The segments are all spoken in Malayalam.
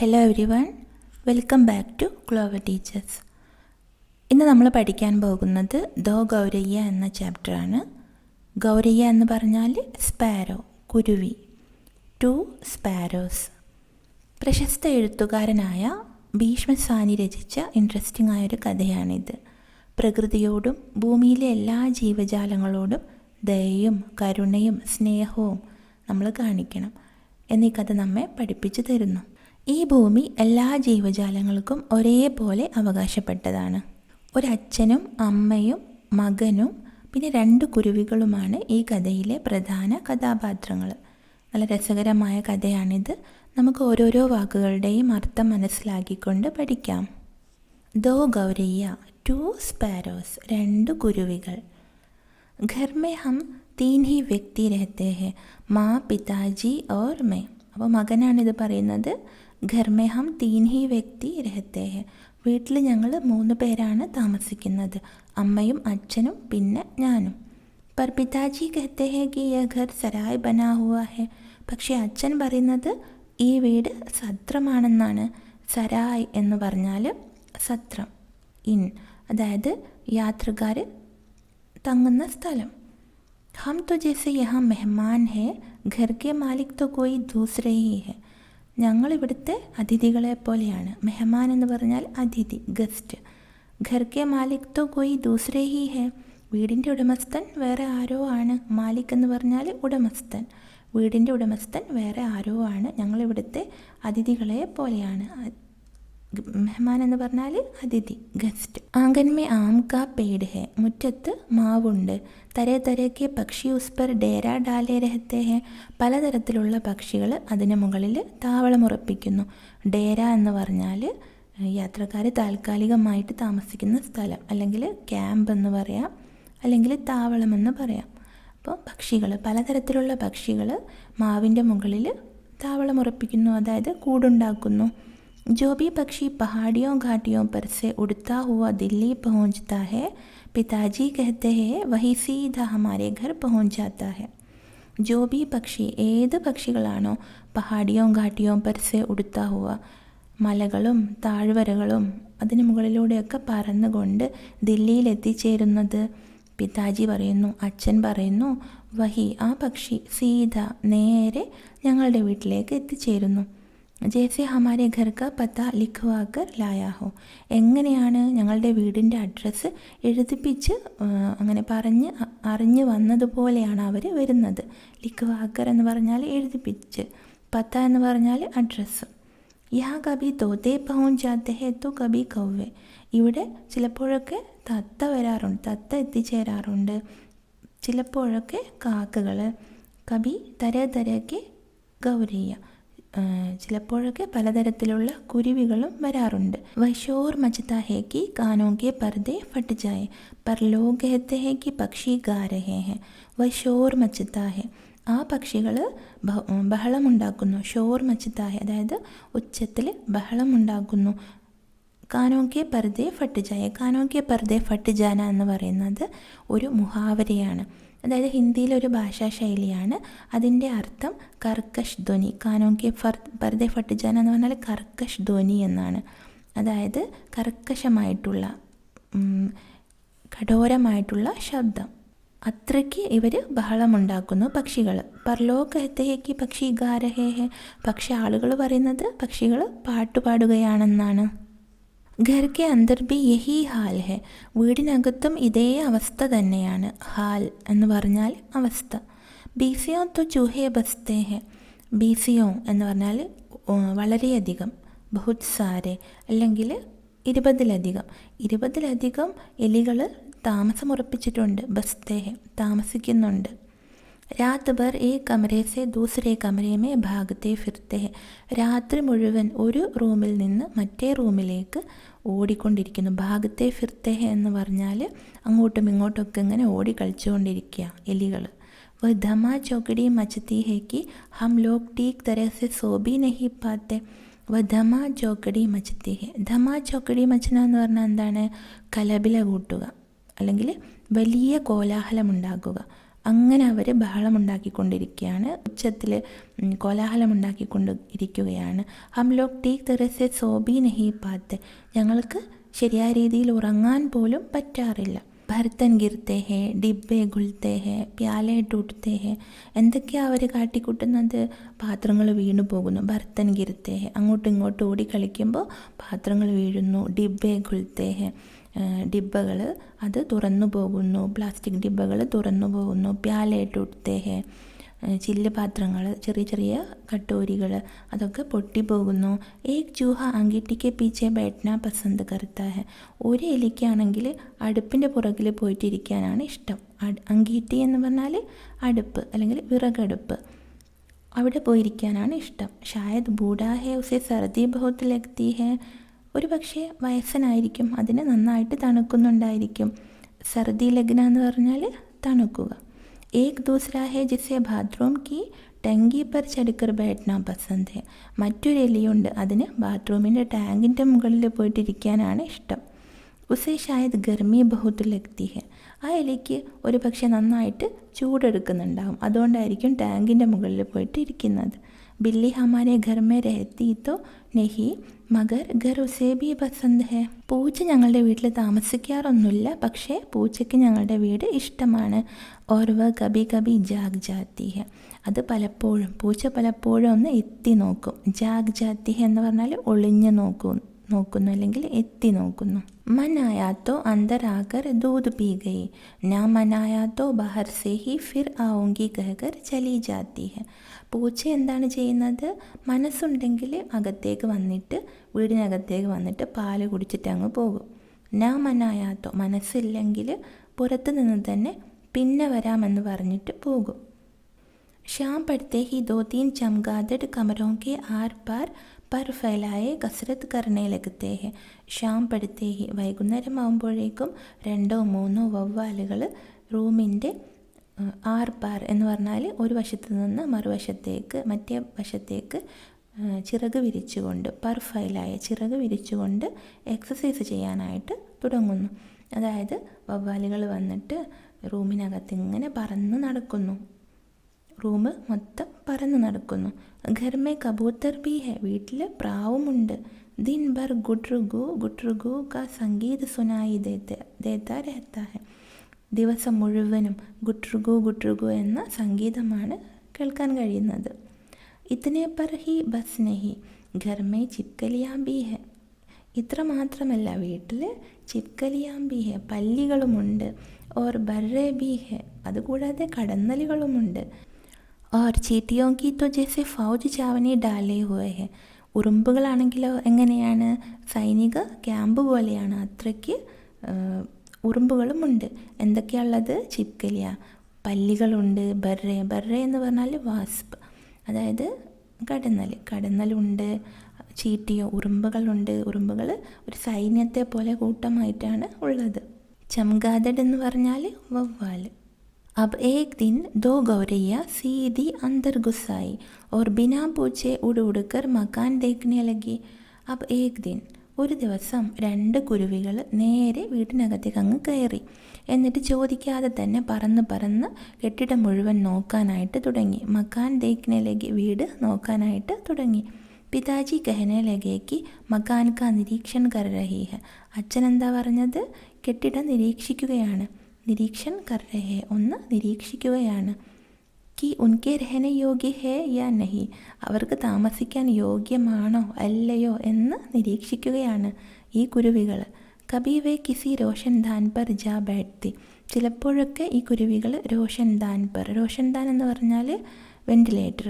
Hello everyone, welcome back to clover teachers. ഇന്ന് നമ്മൾ പഠിക്കാൻ പോകുന്നത് ദോ ഗൗരയ്യ എന്ന ചാപ്റ്ററാണ്. ഗൗരയ്യ എന്ന് പറഞ്ഞാൽ സ്പാരോ, കുരുവി. 2 സ്പാരോസ്. പ്രശസ്ത എഴുത്തുകാരനായ ഭീഷ്മസാനി രചിച്ച ഇൻട്രസ്റ്റിംഗ് ആയൊരു കഥയാണിത്. പ്രകൃതിയോടും ഭൂമിയിലെ എല്ലാ ജീവജാലങ്ങളോടും ദയയും കരുണയും സ്നേഹവും നമ്മൾ കാണിക്കണം എന്നീ കഥ നമ്മെ പഠിപ്പിച്ചു തരുന്നു. ഈ ഭൂമി എല്ലാ ജീവജാലങ്ങൾക്കും ഒരേപോലെ അവകാശപ്പെട്ടതാണ്. ഒരച്ഛനും അമ്മയും മകനും പിന്നെ 2 കുരുവികളുമാണ് ഈ കഥയിലെ പ്രധാന കഥാപാത്രങ്ങൾ. നല്ല രസകരമായ കഥയാണിത്. നമുക്ക് ഓരോരോ വാക്കുകളുടെയും അർത്ഥം മനസ്സിലാക്കിക്കൊണ്ട് പഠിക്കാം. ദോ ഗൗരയ്യ, 2 സ്പാരോസ്, 2 കുരുവികൾ. घर में हम 3 ही व्यक्ति रहते हैं, माँ, पिताजी और मैं. അപ്പോൾ മകനാണിത് പറയുന്നത്. घर में हम 3 ही व्यक्ति रहते हैं. വീട്ടിൽ ഞങ്ങൾ 3 പേരാണ് താമസിക്കുന്നത്, അമ്മയും അച്ഛനും പിന്നെ ഞാനും. पर पिताजी कहते हैं कि यह घर सराय बना हुआ है. പക്ഷേ അച്ഛൻ പറയുന്നത് ഈ വീട് സത്രമാണെന്നാണ്. സരായ് എന്ന് പറഞ്ഞാൽ സത്രം, ഇൻ, അതായത് യാത്രക്കാർ തങ്ങുന്ന സ്ഥലം. हम तो जैसे यहाँ मेहमान है, घर के मालिक तो कोई दूसरे ही है. ഞങ്ങൾ ഇവിടുത്തെ അതിഥികളെ പോലെയാണ്. മെഹമാൻ എന്ന് പറഞ്ഞാൽ അതിഥി, ഗസ്റ്റ്. ഘർ കെ മാലിക് തോ കോയി ദൂസരേ ഹി ഹെ. വീടിൻ്റെ ഉടമസ്ഥൻ വേറെ ആരോ ആണ്. മാലിക് എന്ന് പറഞ്ഞാൽ ഉടമസ്ഥൻ. വീടിൻ്റെ ഉടമസ്ഥൻ വേറെ ആരോ ആണ്. ഞങ്ങൾ ഇവിടുത്തെ അതിഥികളെ പോലെയാണ്. മെഹമാൻ എന്ന് പറഞ്ഞാൽ അതിഥി, ഗസ്റ്റ്. ആംഗൻ മേ ആം കാ പേട് ഹെ. മുറ്റത്ത് മാവുണ്ട്. തരേ തരേക്ക് പക്ഷി ഉസ് പർ ഡേര ഡാലേ രഹത്തെ ഹെ. പലതരത്തിലുള്ള പക്ഷികൾ അതിന് മുകളിൽ താവളമുറപ്പിക്കുന്നു. ഡേര എന്ന് പറഞ്ഞാൽ യാത്രക്കാർ താൽക്കാലികമായിട്ട് താമസിക്കുന്ന സ്ഥലം, അല്ലെങ്കിൽ ക്യാമ്പ് എന്ന് പറയാം, അല്ലെങ്കിൽ താവളമെന്ന് പറയാം. അപ്പോൾ പക്ഷികൾ, പലതരത്തിലുള്ള പക്ഷികൾ മാവിൻ്റെ മുകളിൽ താവളമുറപ്പിക്കുന്നു, അതായത് കൂടുണ്ടാക്കുന്നു. जो भी पक्षी पहाड़ियों घाटियों पर से उड़ता हुआ दिल्ली पहुंचता है, पिताजी कहते हैं वही सीधा हमारे घर पहुंच जाता है. जो भी പക്ഷി, ഏത് പക്ഷികളാണോ പഹാഡിയോ ഘാട്ടിയോ പർസെ ഉടുത്താ ഹുവ, മലകളും താഴ്വരകളും അതിന് മുകളിലൂടെയൊക്കെ പറന്നുകൊണ്ട് ദില്ലിയിൽ എത്തിച്ചേരുന്നത്, പിതാജി പറയുന്നു, അച്ഛൻ പറയുന്നു, വഹി, ആ പക്ഷി, സീത, നേരെ ഞങ്ങളുടെ വീട്ടിലേക്ക് എത്തിച്ചേരുന്നു. ജേസെ ഹമാരെ ഘർ കാ പത്ത ലിഖ്വാക്കർ ലായാ ഹോ. എങ്ങനെയാണ് ഞങ്ങളുടെ വീടിൻ്റെ അഡ്രസ്സ് എഴുതിപ്പിച്ച് അങ്ങനെ അറിഞ്ഞ് വന്നതുപോലെയാണ് അവർ വരുന്നത്. ലിഖ്വാക്കർ എന്ന് പറഞ്ഞാൽ എഴുതിപ്പിച്ച്, പത്ത എന്ന് പറഞ്ഞാൽ അഡ്രസ്സ്. യഹാ കബി തോതേ പഹുഞ്ച് ജാത്തെ ഹെ തോ കബി കൗവെ. ഇവിടെ ചിലപ്പോഴൊക്കെ തത്ത വരാറുണ്ട്, തത്ത എത്തിച്ചേരാറുണ്ട്, ചിലപ്പോഴൊക്കെ കാക്കകൾ. കബി തരേ തരേക്ക് ഗൗരയ്യ, ചിലപ്പോഴൊക്കെ പലതരത്തിലുള്ള കുരുവികളും വരാറുണ്ട്. വൈശോർ മച്ചതാ ഹേ കി കാനോ കെ പർദേ ഫട്ട് ജായേ, പർ ലോഗ് കഹത്തെ ഹേ കി പക്ഷി ഗാ രഹേ ഹേ. വൈശോർ മച്ചതാ ഹേ, ആ പക്ഷികൾ ബഹളമുണ്ടാക്കുന്നു. ഷോർ മച്ചതാ ഹേ, അതായത് ഉച്ചത്തിൽ ബഹളമുണ്ടാക്കുന്നു. കാനോ കെ പർദേ ഫട്ട് ജായേ, കാനോ കെ പർദേ ഫട്ട് ജാന എന്ന് പറയുന്നത് ഒരു മുഹാവരയാണ്, അതായത് ഹിന്ദിയിലൊരു ഭാഷാ ശൈലിയാണ്. അതിൻ്റെ അർത്ഥം കർക്കശ് ധ്വനി. കാനോ കെ പർദേ ഫട്ട് ജാന എന്ന് പറഞ്ഞാൽ കർക്കശ് ധ്വനി എന്നാണ്, അതായത് കർക്കശമായിട്ടുള്ള, കഠോരമായിട്ടുള്ള ശബ്ദം. അത്രയ്ക്ക് ഇവർ ബഹളമുണ്ടാക്കുന്നു പക്ഷികൾ. പർലോ കഹത്തേക്ക് പക്ഷി ഗാ രഹേ ഹെ. പക്ഷെ ആളുകൾ പറയുന്നത് പക്ഷികൾ പാട്ടുപാടുകയാണെന്നാണ്. ഘർ കെ അന്തർ ബി യഹി ഹാൽ ഹെ. വീടിനകത്തും ഇതേ അവസ്ഥ തന്നെയാണ്. ഹാൽ എന്ന് പറഞ്ഞാൽ അവസ്ഥ. ബീസിയോ തോ ചൂഹേ ബസ്തേ ഹെ. ബീസിയോ എന്ന് പറഞ്ഞാൽ വളരെയധികം, ബഹുത് സാരെ, അല്ലെങ്കിൽ 20ലധികം എലികൾ താമസമുറപ്പിച്ചിട്ടുണ്ട്. ബസ്തേ ഹെ, താമസിക്കുന്നുണ്ട്. രാത് ഭർ ഏക് കമരേ സെ ദൂസരേ കമരേ മേ ഭാഗത്തെ ഫിർത്തെ ഹെ. രാത്രി മുഴുവൻ ഒരു റൂമിൽ നിന്ന് മറ്റേ റൂമിലേക്ക് ഓടിക്കൊണ്ടിരിക്കുന്നു. ഭാഗത്തെ ഫിർത്തെ ഹെ എന്ന് പറഞ്ഞാൽ അങ്ങോട്ടും ഇങ്ങോട്ടൊക്കെ ഇങ്ങനെ ഓടി കളിച്ചുകൊണ്ടിരിക്കുക എലികൾ. വഹ് ധമാ ചോക്കടി മച്ചത്തി ഹെ കി ഹം ലോഗ് ടീക് തരഹ സെ സോ ബി നഹി പാത്തെ. വഹ് ധമാ ചോക്കടി മച്ചത്തി ഹെ. ധമാ ചോക്കടി മച്ചന എന്ന് പറഞ്ഞാൽ എന്താണ്? കലപില കൂട്ടുക, അല്ലെങ്കിൽ വലിയ കോലാഹലമുണ്ടാക്കുക. അങ്ങനെ അവർ ബഹളമുണ്ടാക്കിക്കൊണ്ടിരിക്കുകയാണ്, ഉച്ചത്തിൽ കോലാഹലമുണ്ടാക്കിക്കൊണ്ട് ഇരിക്കുകയാണ്. ഹം ലോഗ് ടീക് തരസെ സോബി നഹി പാത്തെ, ഞങ്ങൾക്ക് ശരിയായ രീതിയിൽ ഉറങ്ങാൻ പോലും പറ്റാറില്ല. ബർത്തൻ ഗിർത്തെ ഹേ, ഡിബ്ബെ ഗുൽത്തെ ഹേ, പ്യാലെ ടൂട്ട്ത്തെ ഹേ, എന്തൊക്കെയാണ് അവർ കാട്ടിക്കൂട്ടുന്നത്? പാത്രങ്ങൾ വീണു പോകുന്നു. ബർത്തൻ ഗിർത്തെ ഹേ, അങ്ങോട്ടും ഇങ്ങോട്ടും ഓടി കളിക്കുമ്പോൾ പാത്രങ്ങൾ വീഴുന്നു. ഡിബ്ബെ ഗുൽത്തെ ഹേ, ഡിബ്ബകൾ അത് തുറന്നു പോകുന്നു, പ്ലാസ്റ്റിക് ഡിബ്ബകൾ തുറന്നു പോകുന്നു. പ്യാലെ ടൂട്ട്ത്തെ ഹേ, ചില്ല് പാത്രങ്ങൾ, ചെറിയ ചെറിയ കട്ടോരികൾ അതൊക്കെ പൊട്ടിപ്പോകുന്നു. ഏക് ചൂഹ അങ്കിട്ടിക്ക് പീച്ചെ ബൈഠന പസന്ത് കർത്താ ഹെ, ഒരു എലിക്കാണെങ്കിൽ അടുപ്പിൻ്റെ പുറകിൽ പോയിട്ടിരിക്കാനാണ് ഇഷ്ടം. അങ്കീട്ടി എന്ന് പറഞ്ഞാൽ അടുപ്പ് അല്ലെങ്കിൽ വിറകടുപ്പ്, അവിടെ പോയിരിക്കാനാണ് ഇഷ്ടം. ഷായദ് ബൂഡാ ഹെ ഉസെ സർദി ബഹുത്ത് ലഗ്തി ഹെ, ഒരു പക്ഷേ വയസ്സനായിരിക്കും, അതിന് നന്നായിട്ട് തണുക്കുന്നുണ്ടായിരിക്കും. സർദി ലഗ്ന എന്ന് പറഞ്ഞാൽ തണുക്കുക. एक दूसरा है जिसे बाथरूम की टंकी पर चढ़कर बैठना पसंद है, മറ്റൊരു എലിയുണ്ട്, അതിന് ബാത്റൂമിൻ്റെ ടാങ്കിൻ്റെ മുകളിൽ പോയിട്ടിരിക്കാനാണ് ഇഷ്ടം. ഉസേ ഷായദ് ഗർമി ബഹുത്ത് ലഗ്തി ഹെ, ആ എലിക്ക് ഒരു പക്ഷെ നന്നായിട്ട് ചൂടെടുക്കുന്നുണ്ടാവും, അതുകൊണ്ടായിരിക്കും ടാങ്കിൻ്റെ മുകളിൽ പോയിട്ട് ഇരിക്കുന്നത്. ബില്ലി ഹമാരെ ഘർ മേ രഹത്തി തോ നെഹി മഗർ ഘർ ഉസേ ബി പസന്ത് ഹെ, പൂച്ച ഞങ്ങളുടെ വീട്ടിൽ താമസിക്കാറൊന്നുമില്ല, പക്ഷേ പൂച്ചയ്ക്ക് ഞങ്ങളുടെ വീട് ഇഷ്ടമാണ്. ഓർ വ കബി കബി ജാഗ് ജാത്തി ഹെ, അത് പലപ്പോഴും പൂച്ച പലപ്പോഴും ഒന്ന് എത്തി നോക്കും. ജാഗ് ജാത്തി ഹെ എന്ന് പറഞ്ഞാൽ ഒളിഞ്ഞു നോക്കുന്നു അല്ലെങ്കിൽ എത്തി നോക്കുന്നു. मन आया तो अंदर आकर दूध पी गई, ना मन आया तो बाहर से ही फिर आऊंगी कहकर चली जाती है. പൂച്ച എന്താണ് ചെയ്യുന്നത്? മനസ്സുണ്ടെങ്കിൽ അകത്തേക്ക് വന്നിട്ട്, വീടിനകത്തേക്ക് വന്നിട്ട് പാല് കുടിച്ചിട്ട് അങ്ങ് പോകും. നാ മനായാത്തോ, മനസ്സില്ലെങ്കിൽ പുറത്ത് നിന്ന് തന്നെ പിന്നെ വരാമെന്ന് പറഞ്ഞിട്ട് പോകും. शाम पड़ते ही 2-3 चमगादड़ कमरों के आर पार पर फैलाए कसरत करने लगते हैं. ഷാം പടുത്തേ ഹി, വൈകുന്നേരം ആകുമ്പോഴേക്കും 2-3 വവ്വാലുകൾ റൂമിൻ്റെ ആർ പാർ എന്ന് പറഞ്ഞാൽ ഒരു വശത്ത് നിന്ന് മറുവശത്തേക്ക്, മറ്റേ വശത്തേക്ക് ചിറക് വിരിച്ചുകൊണ്ട്, പർ ഫൈലായ ചിറക് വിരിച്ചുകൊണ്ട് എക്സസൈസ് ചെയ്യാനായിട്ട് തുടങ്ങുന്നു. അതായത് വവ്വാലുകൾ വന്നിട്ട് റൂമിനകത്ത് ഇങ്ങനെ പറന്ന് നടക്കുന്നു, റൂം മൊത്തം പറന്ന് നടക്കുന്നു. ഘർമേ കബൂത്തർ ബി ഹെ, വീട്ടിൽ പ്രാവുമുണ്ട്. ദിൻ ഭർ ഗുട്രുഗു കാ സംഗീത് സുനായി ദേത്താ രഹത്താ ഹെ, ദിവസം മുഴുവനും ഗുട്രുഗു എന്ന സംഗീതമാണ് കേൾക്കാൻ കഴിയുന്നത്. ഇതനെ പർ ഹി ബസ് നഹി ഘർമേ ചിപ്കലിയാ ബി ഹെ, ഇത്ര മാത്രമല്ല, വീട്ടിൽ ചിപ്കലിയാം ബി ഹെ, പല്ലികളുമുണ്ട്. ഓർ ബർറെ ബി ഹെ, അതുകൂടാതെ കടന്നലുകളുമുണ്ട്. और चीटियों की तो जैसे फौज चावनी डाले हुए हैं, ഉറുമ്പുകളാണെങ്കിലോ എങ്ങനെയാണ്? സൈനിക ക്യാമ്പ് പോലെയാണ്, അത്രയ്ക്ക് ഉറുമ്പുകളുമുണ്ട്. എന്തൊക്കെയാണുള്ളത്? ചിപ്കലിയ, പല്ലികളുണ്ട്. ബർറെ എന്ന് പറഞ്ഞാൽ വാസ്പ്, അതായത് കടന്നലുണ്ട്. ചീട്ടിയോ, ഉറുമ്പുകളുണ്ട്. ഉറുമ്പുകൾ ഒരു സൈന്യത്തെ പോലെ കൂട്ടമായിട്ടാണ് ഉള്ളത്. ചംഗാദഡ് എന്ന് പറഞ്ഞാൽ വവ്വാൽ. अब एक दिन 2 गौरैया सीधी अंदर घुस आई और बिना पूछे उड़ कर मकान देखने लगी. अब एक दिन, ഒരു ദിവസം 2 കുരുവികൾ നേരെ വീട്ടിനകത്തേക്ക് അങ്ങ് കയറി. എന്നിട്ട് ചോദിക്കാതെ തന്നെ പറന്ന് കെട്ടിടം മുഴുവൻ നോക്കാനായിട്ട് തുടങ്ങി. മക്കാൻ ദേഖ്നെ ലഗി, വീട് നോക്കാനായിട്ട് തുടങ്ങി. പിതാജി കഹനെ ലഗേക്ക് മക്കാൻ കാ നിരീക്ഷൺ കർ രഹി ഹെ, അച്ഛൻ എന്താ പറഞ്ഞത്? കെട്ടിടം നിരീക്ഷിക്കുകയാണ്. നിരീക്ഷൻ കർ രഹേ, ഒന്ന് നിരീക്ഷിക്കുകയാണ്. കി ഉൻകെ രഹനെ യോഗ്യ ഹേ യാ നഹി, അവർക്ക് താമസിക്കാൻ യോഗ്യമാണോ അല്ലയോ എന്ന് നിരീക്ഷിക്കുകയാണ് ഈ കുരുവികൾ. കബി വേ കിസി റോഷൻ ദാൻ പർ ജാ ബൈഠത്തി, ചിലപ്പോഴൊക്കെ ഈ കുരുവികൾ റോഷൻ ദാൻ എന്ന് പറഞ്ഞാൽ വെന്റിലേറ്റർ,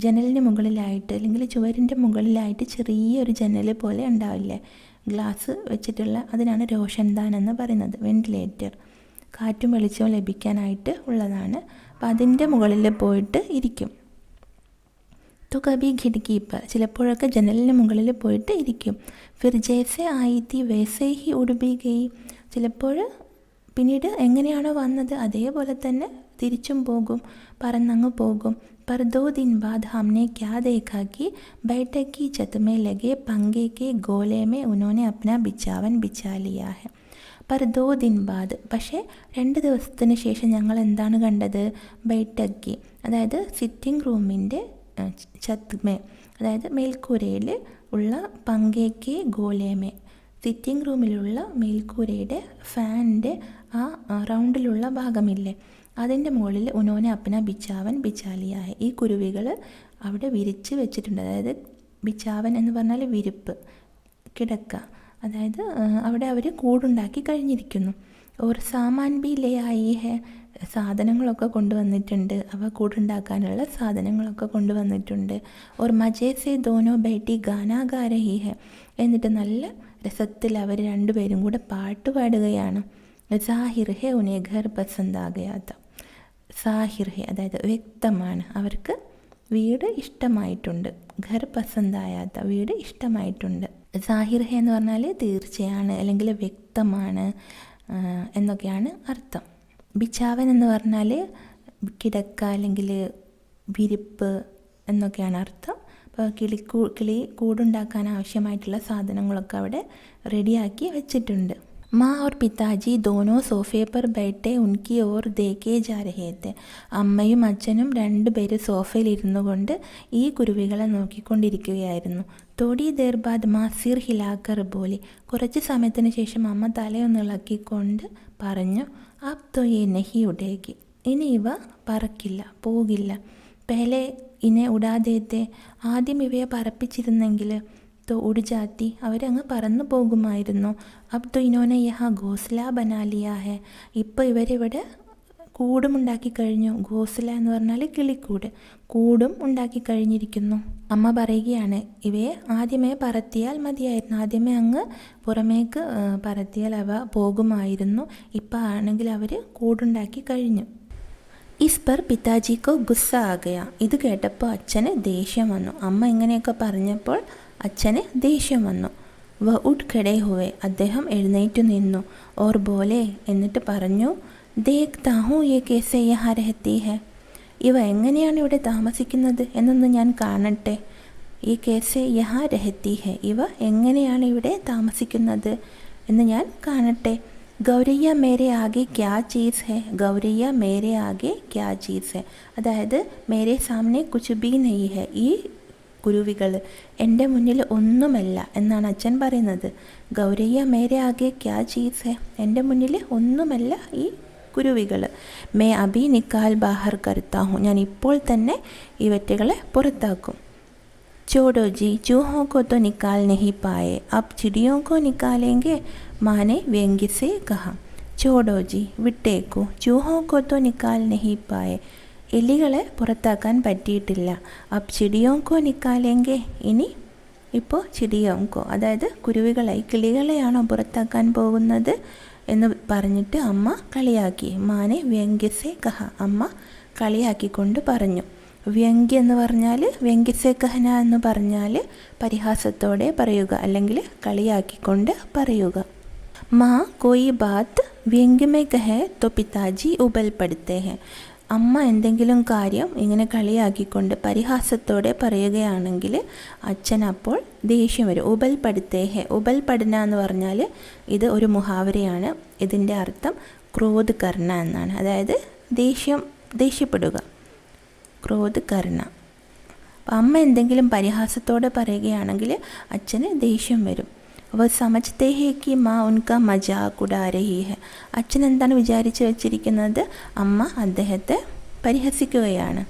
ജനലിന് മുകളിലായിട്ട് അല്ലെങ്കിൽ ചുവരിൻ്റെ മുകളിലായിട്ട് ചെറിയൊരു ജനൽ പോലെ ഉണ്ടാവില്ലേ, ഗ്ലാസ് വെച്ചിട്ടുള്ള, അതിനാണ് റോഷൻദാൻ എന്ന് പറയുന്നത്. വെന്റിലേറ്റർ, കാറ്റും വെളിച്ചവും ലഭിക്കാനായിട്ട് ഉള്ളതാണ്. അപ്പോൾ അതിൻ്റെ മുകളിൽ പോയിട്ട് ഇരിക്കും. तो कभी खिड़की पर, ചിലപ്പോഴൊക്കെ ജനലിന് മുകളിൽ പോയിട്ട് ഇരിക്കും. फिर जैसे आई थी वैसे ही उड़ भी गई, ചിലപ്പോൾ പിന്നീട് എങ്ങനെയാണോ വന്നത് അതേപോലെ തന്നെ തിരിച്ചും പോകും, പറന്നങ്ങ് പോകും. पर 2 दिन बाद हमने क्या देखा कि बैठक की छत में लगे पंखे के गोले में उन्होंने अपना बिछावन बिछा लिया है. പർ 2 ദിൻ ബാദ്, പക്ഷേ 2 ദിവസത്തിന് ശേഷം ഞങ്ങൾ എന്താണ് കണ്ടത്? ബൈഠക്കി, അതായത് സിറ്റിംഗ് റൂമിൻ്റെ ഛത്മേ, അതായത് മേൽക്കൂരയിൽ ഉള്ള പങ്കേക്ക് ഗോലേമേ, സിറ്റിംഗ് റൂമിലുള്ള മേൽക്കൂരയുടെ ഫാനിൻ്റെ ആ റൗണ്ടിലുള്ള ഭാഗമില്ലേ, അതിൻ്റെ മുകളിൽ ഉനോനെ അപ്പന ബിച്ചാവൻ ബിച്ചാലിയായ, ഈ കുരുവികൾ അവിടെ വിരിച്ച് വെച്ചിട്ടുണ്ട്. അതായത് ബിച്ചാവൻ എന്ന് പറഞ്ഞാൽ വിരിപ്പ്, കിടക്ക, അതായത് അവിടെ അവർ കൂടുണ്ടാക്കി കഴിഞ്ഞിരിക്കുന്നു. ഓർ സാമാൻ ബി ലേ ആയി ഹെ, സാധനങ്ങളൊക്കെ കൊണ്ടുവന്നിട്ടുണ്ട്, അവ കൂടുണ്ടാക്കാനുള്ള സാധനങ്ങളൊക്കെ കൊണ്ടുവന്നിട്ടുണ്ട്. ഓർ മജേ സെ ദോനോ ബേട്ടി ഗാനാ ഗാ രഹി ഹെ, എന്നിട്ട് നല്ല രസത്തിൽ അവർ രണ്ടുപേരും കൂടെ പാട്ട് പാടുകയാണ്. സാഹിർ ഹെ ഉനെ ഘർ പസന്ത് ആ ഗയാ ത, സാഹിർ ഹെ അതായത് വ്യക്തമാണ്, അവർക്ക് വീട് ഇഷ്ടമായിട്ടുണ്ട്. ഘർ പസന്തായാത്ത, വീട് ഇഷ്ടമായിട്ടുണ്ട്. സാഹിർ ഹെ എന്ന് പറഞ്ഞാൽ തീർച്ചയാണ് അല്ലെങ്കിൽ വ്യക്തമാണ് എന്നൊക്കെയാണ് അർത്ഥം. ബിച്ചാവൻ എന്ന് പറഞ്ഞാൽ കിടക്ക അല്ലെങ്കിൽ വിരിപ്പ് എന്നൊക്കെയാണ് അർത്ഥം. അപ്പോൾ കിളി കൂടുണ്ടാക്കാൻ ആവശ്യമായിട്ടുള്ള സാധനങ്ങളൊക്കെ അവിടെ റെഡിയാക്കി വെച്ചിട്ടുണ്ട്. മാ ഓർ പിതാജി ദോനോ സോഫേ പർ ബൈഠെ ഉൻകി ഓർ ദേഖേ ജാ രഹേ തെ, അമ്മയും അച്ഛനും രണ്ടുപേര് സോഫയിൽ ഇരുന്നു കൊണ്ട് ഈ കുരുവികളെ നോക്കിക്കൊണ്ടിരിക്കുകയായിരുന്നു. തോടി ദേർ ബാദ് മാ സിർ ഹിലാക്കർ ബോലി, കുറച്ച് സമയത്തിന് ശേഷം അമ്മ തലയൊന്ന് ഇളക്കിക്കൊണ്ട് പറഞ്ഞു, അബ് തോ യേ നഹി ഉഡേഗി, ഇനി ഇവ പറക്കില്ല, പോകില്ല. പെഹലെ ഇനെ ഉടാദേത്തെ, ആദ്യം ഇവയെ പറപ്പിച്ചിരുന്നെങ്കിൽ തോ ഉടുജാത്തി, അവരങ്ങ് പറന്നു പോകുമായിരുന്നു. അബ് തോ ഇനോനെ യഹാ ഘോസ്ല ബനാലിയാ ഹെ, ഇപ്പോൾ ഇവരിവിടെ കൂടും ഉണ്ടാക്കി കഴിഞ്ഞു. ഘോസ്ല എന്ന് പറഞ്ഞാൽ കിളിക്കൂട്, കൂടും ഉണ്ടാക്കി കഴിഞ്ഞിരിക്കുന്നു. അമ്മ പറയുകയാണ്, ഇവയെ ആദ്യമേ പറത്തിയാൽ മതിയായിരുന്നു, ആദ്യമേ അങ്ങ് പുറമേക്ക് പറത്തിയാൽ അവ പോകുമായിരുന്നു, ഇപ്പം ആണെങ്കിൽ അവർ കൂടുണ്ടാക്കി കഴിഞ്ഞു. ഇസ് പർ പിതാജിക്കോ ഗുസ്സ ആകയ, ഇത് കേട്ടപ്പോൾ അച്ഛന് ദേഷ്യം വന്നു. അമ്മ ഇങ്ങനെയൊക്കെ പറഞ്ഞപ്പോൾ അച്ഛന് ദേഷ്യം വന്നു. വ ഉഡ് ഖഡേ ഹുവേ, അദ്ദേഹം എഴുന്നേറ്റു നിന്നു. ഓർ ബോലെ, എന്നിട്ട് പറഞ്ഞു, ദേഖ്താ ഹൂം യേ കേസെ യഹാ രഹത്തി ഹെ, ഇവ എങ്ങനെയാണ് ഇവിടെ താമസിക്കുന്നത് എന്നൊന്ന് ഞാൻ കാണട്ടെ. ഈ കേസെ യഹാ രഹത്തി ഹെ, ഇവ എങ്ങനെയാണ് ഇവിടെ താമസിക്കുന്നത് എന്ന് ഞാൻ കാണട്ടെ. ഗൗരയ്യ മേരെ ആകെ ക്യാ ചീസ് ഹെ, ഗൗരയ്യ മേരെ ആകെ ക്യാ ചീസ് ഹെ, അതായത് മേരെ സാമനെ കുച്ച് ബി നഹീ ഹെ, ഈ കുരുവികൾ എൻ്റെ മുന്നിൽ ഒന്നുമല്ല എന്നാണ് അച്ഛൻ പറയുന്നത്. ഗൗരയ്യ മേരെ ആകെ ക്യാ ചീസ് ഹെ, എൻ്റെ മുന്നിൽ ഒന്നുമല്ല ഈ കുരുവികൾ. മേ അബി നിക്കാൽ ബാഹർ കർത്താ ഹൂം, ഞാൻ ഇപ്പോൾ തന്നെ ഇവറ്റകളെ പുറത്താക്കും. छोड़ो जी, चूहों को तो निकाल नहीं पाए, अब चिड़ियों को निकालेंगे, माँ ने व्यंग्य से कहा. छोड़ो जी, വിട്ടേക്കൂ, चूहों को तो निकाल नहीं पाए, എലികളെ പുറത്താക്കാൻ പറ്റിയിട്ടില്ല. അബ് ചിടിയോങ്കോ നിക്കാലെങ്കെ, ഇനി ഇപ്പോൾ ചിടിയോങ്കോ, അതായത് കുരുവികളെ, കിളികളെയാണോ പുറത്താക്കാൻ പോകുന്നത് എന്ന് പറഞ്ഞിട്ട് അമ്മ കളിയാക്കി. മാനെ വ്യംഗ്യസെ കഹ, അമ്മ കളിയാക്കിക്കൊണ്ട് പറഞ്ഞു. വ്യംഗ്യ എന്ന് പറഞ്ഞാൽ, വ്യംഗ്യസെ കഹന എന്ന് പറഞ്ഞാൽ പരിഹാസത്തോടെ പറയുക അല്ലെങ്കിൽ കളിയാക്കിക്കൊണ്ട് പറയുക. മാ കോയി ബാത്ത് വ്യംഗ്യമേ കഹേ തോ പിതാജി ഉബൽ പടുത്തേ ഹെ, അമ്മ എന്തെങ്കിലും കാര്യം ഇങ്ങനെ കളിയാക്കിക്കൊണ്ട് പരിഹാസത്തോടെ പറയുകയാണെങ്കിൽ അച്ഛൻ അപ്പോൾ ദേഷ്യം വരും. ഉബൽ പടുത്തേ ഹെ, ഉബൽ പഠന എന്ന് പറഞ്ഞാൽ ഇത് ഒരു മുഹാവരയാണ്. ഇതിൻ്റെ അർത്ഥം ക്രോധ് കർണ എന്നാണ്, അതായത് ദേഷ്യപ്പെടുക, ക്രോധ് കർണ. അപ്പം അമ്മ എന്തെങ്കിലും പരിഹാസത്തോടെ പറയുകയാണെങ്കിൽ അച്ഛന് ദേഷ്യം വരും. വ സമജ്തേ ഹേ കി മാ ഉൻകാ മജാക് ഉഡാ രഹി ഹെ, അച്ഛൻ എന്താണ് വിചാരിച്ച് വെച്ചിരിക്കുന്നത്? അമ്മ അദ്ദേഹത്തെ പരിഹസിക്കുകയാണ്.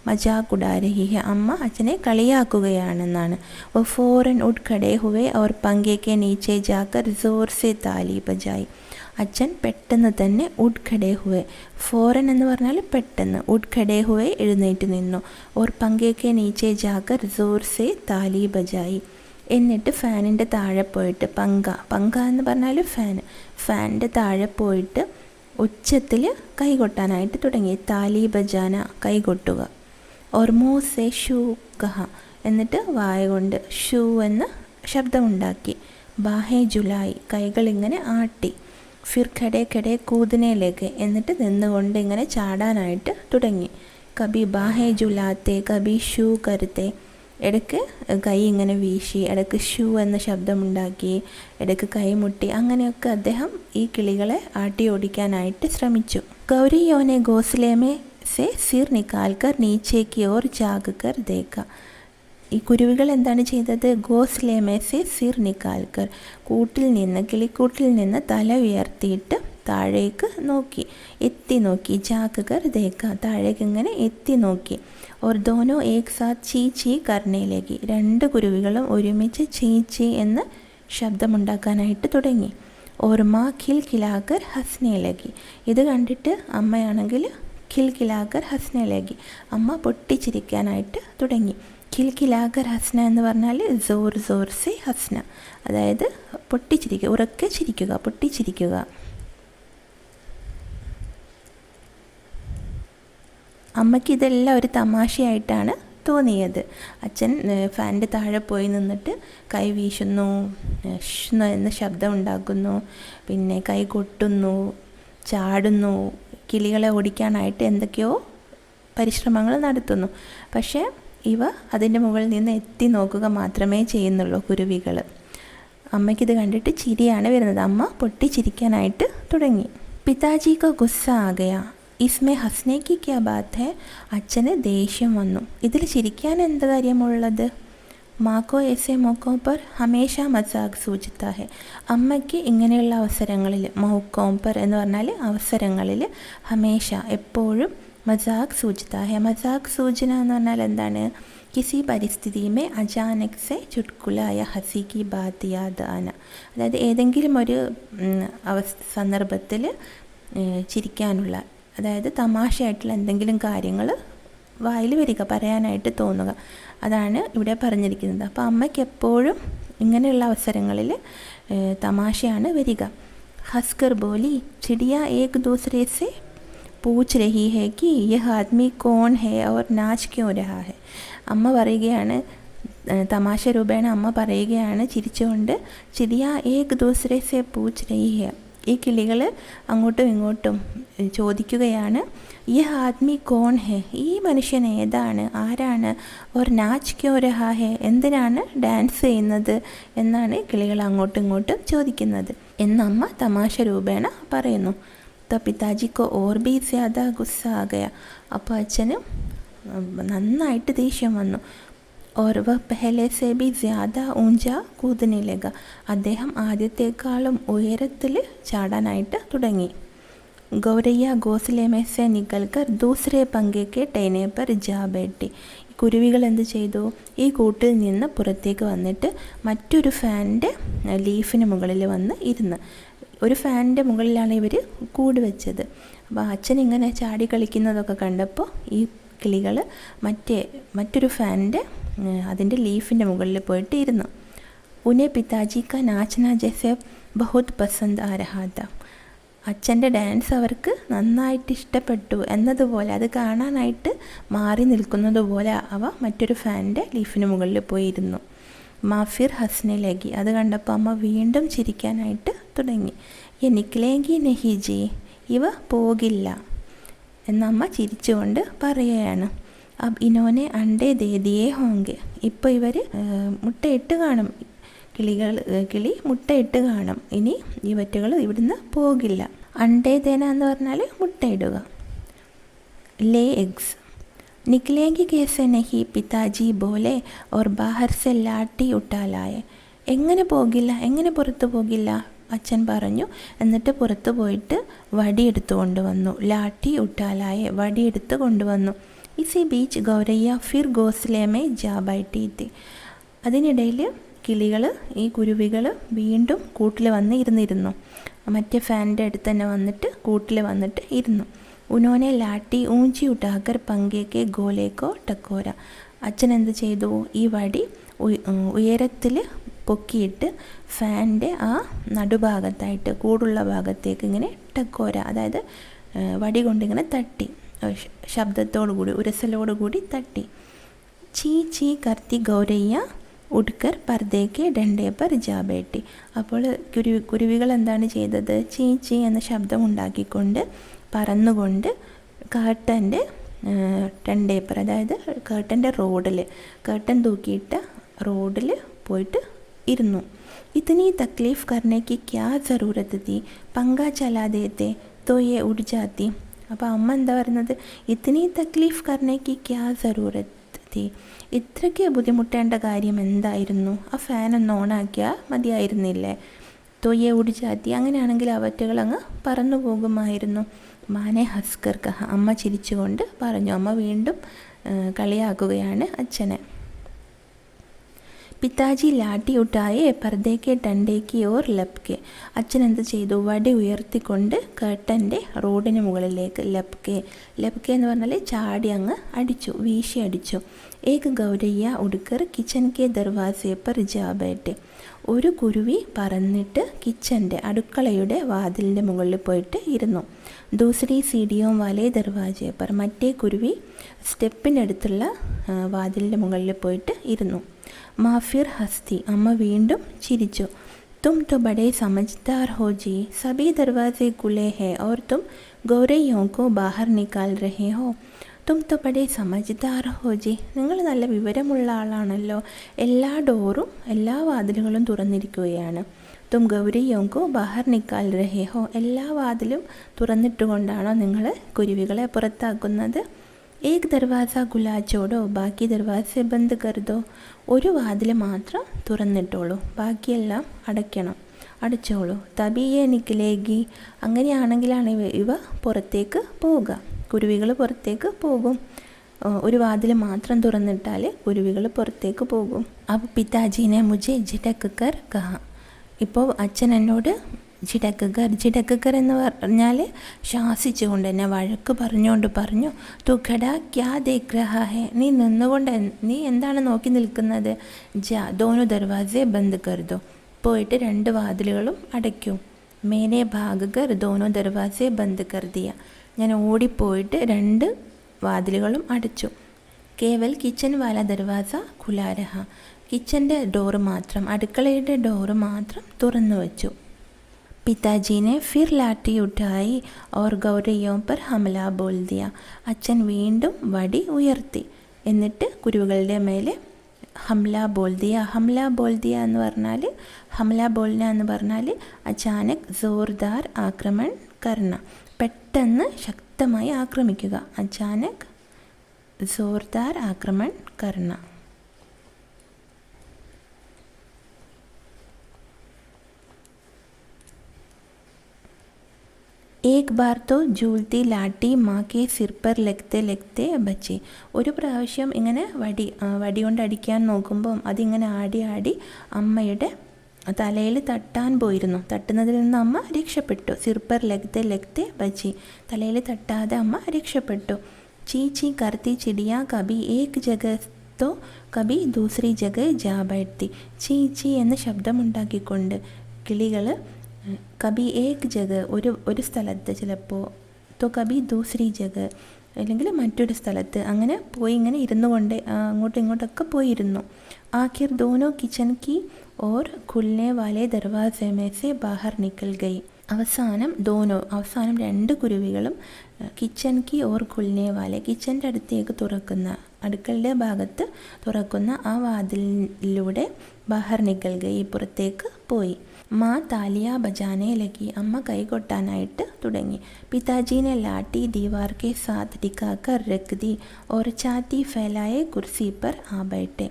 മജാക് ഉഡാ രഹി ഹെ, അമ്മ അച്ഛനെ കളിയാക്കുകയാണെന്നാണ്. വ ഫോറൻ ഉഡ് ഖഡേ ഹുവേ और पंखे के नीचे जाकर जोर से ताली बजाई, അച്ഛൻ പെട്ടെന്ന് തന്നെ ഉഡ് ഖഡേ ഹുവേ, ഫോറൻ എന്ന് പറഞ്ഞാൽ പെട്ടെന്ന്, ഉഡ് ഖഡേ ഹുവേ എഴുന്നേറ്റ് നിന്നു. ഓർ പങ്കേക്കെ നീച്ചെ ജാക്കർ ജോർ സേ താലി ബജായി, എന്നിട്ട് ഫാനിൻ്റെ താഴെ പോയിട്ട്, പങ്ക എന്ന് പറഞ്ഞാൽ ഫാനിൻ്റെ താഴെ പോയിട്ട് ഉച്ചത്തിൽ കൈകൊട്ടാനായിട്ട് തുടങ്ങി. താലി ബജാന, കൈകൊട്ടുക. ഓർ മൂസെ ഷൂ കഹ, എന്നിട്ട് വായ കൊണ്ട് ഷൂ എന്ന് ശബ്ദമുണ്ടാക്കി. ബാഹെ ജുലായി, കൈകളിങ്ങനെ ആട്ടി. ഫിർ ഖഡേ ഖഡേ കൂതിനയിലേക്ക്, എന്നിട്ട് നിന്നുകൊണ്ട് ഇങ്ങനെ ചാടാനായിട്ട് തുടങ്ങി. കബി ബാഹെ ജുലാത്തെ കബി ഷൂ കരുത്തെ, ഇടയ്ക്ക് കൈ ഇങ്ങനെ വീശി, ഇടയ്ക്ക് ഷൂ എന്ന ശബ്ദമുണ്ടാക്കി, ഇടയ്ക്ക് കൈമുട്ടി, അങ്ങനെയൊക്കെ അദ്ദേഹം ഈ കിളികളെ ആട്ടി ഓടിക്കാനായിട്ട് ശ്രമിച്ചു. ഗൗരിയോനെ ഗോസ്ലേമേ സെ സിർ നിക്കാൽക്കർ നീച്ചേക്ക് ഓർ ജാഗ്കർ ദേഖ. ഈ കുരുവികൾ എന്താണ് ചെയ്തത്? ഗോസ്ലേമേ സെ സിർ നിക്കാൽക്കർ, കിളിക്കൂട്ടിൽ നിന്ന് തല ഉയർത്തിയിട്ട് താഴേക്ക് നോക്കി, എത്തി നോക്കി. ജാഗ്കർ ദേഖ, താഴേക്ക് ഇങ്ങനെ എത്തി നോക്കി. ഓർ ദോനോ ഏക് സാത്ത് ചീ ചീ കർണയിലേക്ക്, രണ്ട് കുരുവികളും ഒരുമിച്ച് ചീ ചീ എന്ന് ശബ്ദമുണ്ടാക്കാനായിട്ട് തുടങ്ങി. ഓർ മാ ഖിൽ ഖിലാക്കർ ഹസ്നയിലേക്ക്, ഇത് കണ്ടിട്ട് അമ്മയാണെങ്കിൽ ഖിൽ ഖിലാക്കർ ഹസ്നയിലേക്ക്, അമ്മ പൊട്ടിച്ചിരിക്കാനായിട്ട് തുടങ്ങി. ഖിൽ ഖിലാക്കർ ഹസ്ന എന്ന് പറഞ്ഞാൽ സോർ സോർ സെ ഹസ്ന, അതായത് പൊട്ടിച്ചിരിക്കുക, ഉറക്കെ ചിരിക്കുക, പൊട്ടിച്ചിരിക്കുക. അമ്മയ്ക്ക് ഇതെല്ലാം ഒരു തമാശയായിട്ടാണ് തോന്നിയത്. അച്ഛൻ ഫാനിൻ്റെ താഴെ പോയി നിന്നിട്ട് കൈ വീശുന്നു, എന്ന ശബ്ദം ഉണ്ടാക്കുന്നു, പിന്നെ കൈ കൊട്ടുന്നു, ചാടുന്നു, കിളികളെ ഓടിക്കാനായിട്ട് എന്തൊക്കെയോ പരിശ്രമങ്ങൾ നടത്തുന്നു. പക്ഷേ ഇവ അതിൻ്റെ മുകളിൽ നിന്ന് എത്തി നോക്കുക മാത്രമേ ചെയ്യുന്നുള്ളൂ, കുരുവികൾ. അമ്മയ്ക്കിത് കണ്ടിട്ട് ചിരിയാണ് വരുന്നത്. അമ്മ പൊട്ടിച്ചിരിക്കാനായിട്ട് തുടങ്ങി. പിതാജിക്ക് ഗുസ്സ ആകയാ, ഇസ്മേ ഹസ്നേക്ക് ക്യാ ബാത്ത് ഹെ. അച്ഛന് ദേഷ്യം വന്നു. ഇതിൽ ചിരിക്കാൻ എന്ത് കാര്യമുള്ളത്? മാക്കോ എസെ മൗക്കോപ്പർ ഹമേഷ മസാഖ് സൂചിത്ത ഹെ. അമ്മയ്ക്ക് ഇങ്ങനെയുള്ള അവസരങ്ങളിൽ, മൗക്കോപ്പർ എന്ന് പറഞ്ഞാൽ അവസരങ്ങളിൽ, ഹമേഷ എപ്പോഴും, മസാഖ് സൂചിത്ത ഹെ. മസാഖ് സൂചന എന്ന് പറഞ്ഞാൽ എന്താണ്? കിസി പരിസ്ഥിതിമേ അചാനക് സെ ചുട്കുലായ ഹസി കി ബാത്ത് യാദ് ആന. അതായത് ഏതെങ്കിലും ഒരു സന്ദർഭത്തിൽ ചിരിക്കാനുള്ള, അതായത് തമാശയായിട്ടുള്ള എന്തെങ്കിലും കാര്യങ്ങൾ വായിൽ വരിക, പറയാനായിട്ട് തോന്നുക, അതാണ് ഇവിടെ പറഞ്ഞിരിക്കുന്നത്. അപ്പോൾ അമ്മയ്ക്ക് എപ്പോഴും ഇങ്ങനെയുള്ള അവസരങ്ങളിൽ തമാശയാണ് വരിക. ഹസ്കർ ബോലി ചിടിയ ഏക് ദൂസരെ സെ പൂച്ച് രഹി ഹെ കി യഹ് ആദ്മി കോൺ ഹെ ഓർ നാച്ച് ക്യോं രഹാ ഹെ. അമ്മ പറയുകയാണ്, തമാശ രൂപേണ അമ്മ പറയുകയാണ് ചിരിച്ചുകൊണ്ട്, ചിടിയ ഏക് ദൂസരെ സെ പൂച്ച് രഹി ഹെ. ഈ കിളികൾ അങ്ങോട്ടും ഇങ്ങോട്ടും ചോദിക്കുകയാണ്, യഹ് ആദ്മി കോൺ ഹെ, ഈ മനുഷ്യൻ ഏതാണ്, ആരാണ്, ഓർ നാച്ച് ക്യോं രഹാ ഹെ, എന്തിനാണ് ഡാൻസ് ചെയ്യുന്നത് എന്നാണ് കിളികൾ അങ്ങോട്ടും ഇങ്ങോട്ടും ചോദിക്കുന്നത് എന്നമ്മ തമാശ രൂപേണ പറയുന്നു. तो पिताजी को और भी ज़्यादा गुस्सा आ गया. അപ്പോൾ അച്ഛന് നന്നായിട്ട് ദേഷ്യം വന്നു. और वह पहले से भी ज़्यादा ऊंचा कूदने लगा. അദ്ദേഹം ആദ്യത്തേക്കാളും ഉയരത്തിൽ ചാടാനായിട്ട് തുടങ്ങി. गौरैया घोंसले में से निकलकर दूसरे पंखे के टहने पर जा बैठी. കുരുവികൾ എന്ത് ചെയ്തു? ഈ കൂട്ടിൽ നിന്ന് പുറത്തേക്ക് വന്നിട്ട് മറ്റൊരു ഫാനിൻ്റെ ലീഫിന് മുകളിൽ വന്ന് ഇരുന്ന്. ഒരു ഫാനിൻ്റെ മുകളിലാണ് ഇവർ കൂട് വെച്ചത്. അപ്പോൾ അച്ഛൻ ഇങ്ങനെ ചാടി കളിക്കുന്നതൊക്കെ കണ്ടപ്പോൾ ഈ കിളികൾ മറ്റൊരു ഫാനിൻ്റെ അതിൻ്റെ ലീഫിൻ്റെ മുകളിൽ പോയിട്ട് ഇരുന്നു. ഉന്നെ പിതാജി കാ നാച്ചന ജൈസെ ബഹുത് പസന്ത് ആ രഹാ താ. അച്ഛൻ്റെ ഡാൻസ് അവർക്ക് നന്നായിട്ട് ഇഷ്ടപ്പെട്ടു എന്നതുപോലെ, അത് കാണാനായിട്ട് മാറി നിൽക്കുന്നത് പോലെ അവ മറ്റൊരു ഫാനിൻ്റെ ലീഫിന് മുകളിൽ പോയിരുന്നു. മാഫിർ ഹസ്നയിലേക്ക്, അത് കണ്ടപ്പോൾ അമ്മ വീണ്ടും ചിരിക്കാനായിട്ട് തുടങ്ങി. എനിക്കിലേക്ക് നെഹിജി, ഇവ പോകില്ല എന്നമ്മ ചിരിച്ചുകൊണ്ട് പറയുകയാണ്. അബ് ഇനോനെ അണ്ടേ ദേദിയേ ഹോങ്കെ. ഇപ്പോൾ ഇവർ മുട്ടയിട്ട് കാണും, കിളി മുട്ടയിട്ട് കാണും. ഇനി ഇവറ്റകൾ ഇവിടുന്ന് പോകില്ല. അണ്ടേ ദേന എന്ന് പറഞ്ഞാൽ മുട്ടയിടുക, ലേ എഗ്സ്. നിക്ലേങ്കി കേസെ നഹി പിതാജി ബോലെ ഓർ ബാഹർ സെ ലാട്ടി ഉട്ടാലായെ. എങ്ങനെ പോകില്ല, എങ്ങനെ പുറത്തു പോകില്ല, അച്ഛൻ പറഞ്ഞു. എന്നിട്ട് പുറത്തു പോയിട്ട് വടിയെടുത്തു കൊണ്ടുവന്നു. ലാട്ടി ഉട്ടാലായെ, വടിയെടുത്ത് കൊണ്ടുവന്നു. ഇസി ബീച്ച് ഗൗരയ്യ ഫിർ ഗോസ്ലേമേ ജാ ബൈട്ടി. അതിനിടയിൽ ഈ കുരുവികൾ വീണ്ടും കൂട്ടിൽ വന്ന് ഇരുന്നിരുന്നു. മറ്റേ ഫാനിൻ്റെ അടുത്ത് തന്നെ വന്നിട്ട് കൂട്ടിൽ വന്നിട്ട് ഇരുന്നു. ഉനോനെ ലാട്ടി ഊഞ്ചി ഉട്ടാക്കർ പങ്കേക്കെ ഗോലേക്കോ ടക്കോര. അച്ഛൻ എന്ത് ചെയ്തു? ഈ വടി ഉയരത്തിൽ പൊക്കിയിട്ട് ഫാനിൻ്റെ ആ നടുഭാഗത്തായിട്ട്, കൂടുള്ള ഭാഗത്തേക്ക് ഇങ്ങനെ ടക്കോര, അതായത് വടി കൊണ്ടിങ്ങനെ തട്ടി, ശബ്ദത്തോടുകൂടി, ഉരസലോടുകൂടി തട്ടി. ചീ ചീ കർത്തി ഗൗരയ്യ ഉഡ്കർ പർദ്ദേക്ക് ഡണ്ടേ പർ ജാ ബൈട്ടി. അപ്പോൾ കുരുവികൾ എന്താണ് ചെയ്തത്? ചീ ചീ എന്ന ശബ്ദം ഉണ്ടാക്കിക്കൊണ്ട് പറന്നുകൊണ്ട് കർട്ടൻ്റെ ടണ്ടേ पर അതായത് കേട്ടൻ്റെ റോഡിൽ കേട്ടൻ തൂക്കിയിട്ട റോഡിൽ പോയിട്ട് ഇരുന്നു. ഇതനി തക്ലീഫ് കർണേക്ക് ക്യാ ജറൂരത്ത് തീ പങ്കാ ചലാ ദേത്തെ തോ യെ ഉഡ് ജാത്തി. അപ്പോൾ അമ്മ എന്താ പറയുന്നത്, ഇതനി തക്ലീഫ് കർണേക്ക് ക്യാ ജറൂരത്ത് തീ, ഇത്രയ്ക്ക് ബുദ്ധിമുട്ടേണ്ട കാര്യം എന്തായിരുന്നു, ആ ഫാനൊന്ന് ഓണാക്കിയാൽ മതിയായിരുന്നില്ലേ. തോ യെ ഉഡ് ജാത്തി, അങ്ങനെയാണെങ്കിൽ അവറ്റകൾ അങ്ങ് പറന്നു പോകുമായിരുന്നു. മാനെ ഹസ്കർ കഹ, അമ്മ ചിരിച്ചുകൊണ്ട് പറഞ്ഞു. അമ്മ വീണ്ടും കളിയാക്കുകയാണ് അച്ഛനെ. പിതാജി ലാട്ടി ഉട്ടായെ പർദ്ദേക്ക് ടണ്ടേക്ക് ഓർ ലപ്കെ, അച്ഛൻ എന്ത് ചെയ്തു, വടി ഉയർത്തിക്കൊണ്ട് കേട്ടൻ്റെ റോഡിന് മുകളിലേക്ക് ലപ്കെ, ലപ്കെ എന്ന് പറഞ്ഞാൽ ചാടി അങ്ങ് അടിച്ചു, വീശി അടിച്ചു. ഏക് ഗൗരയ്യ ഉടുക്കർ കിച്ചൻ കെ ദർവാസെ പർ ജാ ബൈഠെ, ഒരു കുരുവി പറന്നിട്ട് കിച്ചൻ്റെ അടുക്കളയുടെ വാതിലിൻ്റെ മുകളിൽ പോയിട്ട് ഇരുന്നു. ദൂസരി സീഡിയോം വാലേ ദർവാജെ പർ, മറ്റേ കുരുവി സ്റ്റെപ്പിനടുത്തുള്ള വാതിലിൻ്റെ മുകളിൽ പോയിട്ട് ഇരുന്നു. മാഫിർ ഹസ്തി, അമ്മ വീണ്ടും ചിരിച്ചു. തും तो बड़े समझदार हो जी, सभी दरवाजे खुले हैं और तुम गौरैयों को बाहर निकाल रहे हो. തും तो बड़े समझदार हो जी, നിങ്ങൾ നല്ല വിവരമുള്ള ആളാണല്ലോ, എല്ലാ ഡോറും എല്ലാ വാതിലുകളും തുറന്നിരിക്കുകയാണ്. തും ഗൗരിയോങ്കോ ബാഹർ നിക്കാൽ രഹേ ഹോ, എല്ലാ വാതിലും തുറന്നിട്ടുകൊണ്ടാണോ നിങ്ങൾ കുരുവികളെ പുറത്താക്കുന്നത്. ഏക് ദർവാസ ഖുലാ ചോടോ ബാക്കി ദർവാസെ ബന്ദ് കർദോ, ഒരു വാതിൽ മാത്രം തുറന്നിട്ടോളൂ, ബാക്കിയെല്ലാം അടച്ചോളൂ. തബിയെ നിക്കലേഗി, അങ്ങനെയാണെങ്കിലാണ് ഇവ പുറത്തേക്ക് പോവുക, കുരുവികൾ പുറത്തേക്ക് പോകും. ഒരു വാതിൽ മാത്രം തുറന്നിട്ടാൽ കുരുവികൾ പുറത്തേക്ക് പോകും. അപ്പോൾ പിതാജീനെ മുझे झिटक कर कहा, ഇപ്പോൾ അച്ഛൻ എന്നോട് ജിടക്കർ എന്ന് പറഞ്ഞാൽ ശാസിച്ചുകൊണ്ട് എന്നെ വഴക്ക് പറഞ്ഞുകൊണ്ട് പറഞ്ഞു. തുഖട ക്യാ ദേഖ് രഹാ ഹെ, നീ നിന്നുകൊണ്ട് നീ എന്താണ് നോക്കി നിൽക്കുന്നത്. ജാ ദോനോ ദർവാസെ ബന്ദ് കർദോ, പോയിട്ട് രണ്ട് വാതിലുകളും അടയ്ക്കും. മേനെ ഭാഗകർ ദോനോ ദർവാസെ ബന്ദ് കർദിയ, ഞാൻ ഓടിപ്പോയിട്ട് രണ്ട് വാതിലുകളും അടച്ചു. കേവൽ കിച്ചൻ വാല ദർവാസ ഖുലാ രഹാ, കിച്ചൻ്റെ ഡോറ് മാത്രം, അടുക്കളയുടെ ഡോറ് മാത്രം തുറന്നു വച്ചു. पिताजी ने फिर लाठी उठाई और गौरैयों पर हमला बोल दिया, അച്ഛൻ വീണ്ടും വടി ഉയർത്തി, എന്നിട്ട് കുരുവികളുടെ മേലെ ഹംല ബോൽ ദിയ. ഹംല ബോൽ ദിയ എന്ന് പറഞ്ഞാൽ, ഹംല ബോൽന എന്ന് പറഞ്ഞാൽ അചാനക് ജോർദാർ ആക്രമൺ കർണ, പെട്ടെന്ന് ശക്തമായി ആക്രമിക്കുക. അചാനക് ജോർദാർ ആക്രമൺ കർണ. एक बार तो झूलती लाठी माँ के सिर पर लगते लगते बची, ഒരു പ്രാവശ്യം ഇങ്ങനെ വടി കൊണ്ട് അടിക്കാൻ നോക്കുമ്പം അതിങ്ങനെ ആടി അമ്മയുടെ തലയിൽ തട്ടാൻ പോയിരുന്നു. തട്ടുന്നതിൽ നിന്ന് അമ്മ രക്ഷപ്പെട്ടു. സിർപ്പർ ലഗ്തെ ലഗ്തെ ബച്ചി, തലയിൽ തട്ടാതെ അമ്മ രക്ഷപ്പെട്ടു. ചീച്ചി കർത്തി ചിടിയ കബി ഏക് ജഗ തോ കബി ദൂസരി ജഗ ജാ ബൈഠത്തി, ചീച്ചി എന്ന ശബ്ദമുണ്ടാക്കിക്കൊണ്ട് കിളികൾ കബി ഏക് ജഗ ഒരു സ്ഥലത്ത്, ചിലപ്പോൾ തോ കബി ദൂസരി ജഗ അല്ലെങ്കിൽ മറ്റൊരു സ്ഥലത്ത്, അങ്ങനെ പോയി ഇങ്ങനെ ഇരുന്നു കൊണ്ട് അങ്ങോട്ടും ഇങ്ങോട്ടൊക്കെ പോയിരുന്നു. ആഖിർ ദോനോ കിച്ചൻ കി ഓർ ഖുൽനെ വാലെ ദർവാസെ മേ സെ ബാഹർ നിക്കൽ ഗയി, അവസാനം രണ്ട് കുരുവികളും കിച്ചൻ കി ഓർ ഖുൽനെ വാലെ, കിച്ചൻ്റെ അടുത്തേക്ക് തുറക്കുന്ന, അടുക്കളുടെ ഭാഗത്ത് തുറക്കുന്ന ആ വാതിലിലൂടെ ബാഹർ നിക്കൽ ഗയി, പുറത്തേക്ക് പോയി. മാ താലിയ ബജാനെ ലഗി, അമ്മ കൈകൊട്ടാനായിട്ട് തുടങ്ങി. പിതാജീനെ ലാട്ടി ദീവാർ കെ സാത്ത് ടിക്കാക്കർ രഖ് ദി ഓർ ഛാത്തി ഫൈലായെ കുർസി പർ ആ ബൈഠെ.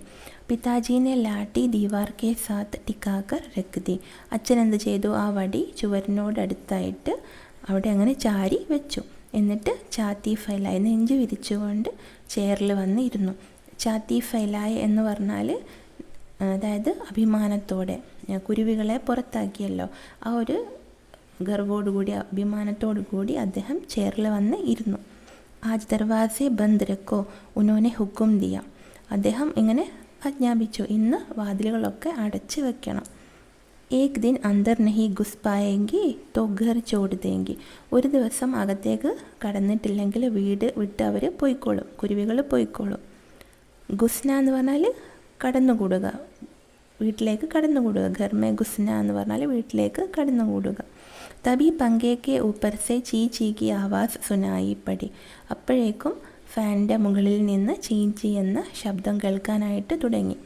പിതാജീനെ ലാട്ടി ദീവാർ കെ സാത്ത് ടിക്കാക്കർ രഖ് ദി, അച്ഛൻ എന്ത് ചെയ്തു, ആ വടി ചുവരിനോടടുത്തായിട്ട് അവിടെ അങ്ങനെ ചാരി വെച്ചു. എന്നിട്ട് ഛാത്തി ഫൈലായ, നെഞ്ച് വിരിച്ചുകൊണ്ട് ചെയറിൽ വന്ന് ഇരുന്നു. ഛാത്തി ഫൈലായ എന്ന് പറഞ്ഞാൽ അതായത് അഭിമാനത്തോടെ, കുരുവികളെ പുറത്താക്കിയല്ലോ, ആ ഒരു ഗർവോടുകൂടി അഭിമാനത്തോടു കൂടി അദ്ദേഹം ചെയറിൽ വന്ന് ഇരുന്നു. ആജ് ദർവാസെ ബന്ദ് രക്കോ ഉനോനെ ഹുക്കും ദിയ, അദ്ദേഹം ഇങ്ങനെ ആജ്ഞാപിച്ചു, ഇന്ന് വാതിലുകളൊക്കെ അടച്ചു വെക്കണം. ഏക് ദിൻ അന്തർ നഹി ഘുസ് പായെങ്കി തോ ഘർ ചോട് ദേങ്കി, ഒരു ദിവസം അകത്തേക്ക് കടന്നിട്ടില്ലെങ്കിൽ വീട് വിട്ട് അവർ പോയിക്കോളും, കുരുവികൾ പോയിക്കോളും. ഘുസ്ന എന്ന് പറഞ്ഞാൽ കടന്നുകൂടുക, വീട്ടിലേക്ക് കടന്നുകൂടുക. ഘർമേ ഘുസ്ന എന്ന് പറഞ്ഞാൽ വീട്ടിലേക്ക് കടന്നുകൂടുക. തബി പങ്കേക്ക് ഊപ്പർ സെ ചീ ചീ കി ആവാസ് സുനായി പടി, അപ്പോഴേക്കും ഫാനിൻ്റെ മുകളിൽ നിന്ന് ചീഞ്ചി എന്ന ശബ്ദം കേൾക്കാനായിട്ട് തുടങ്ങി.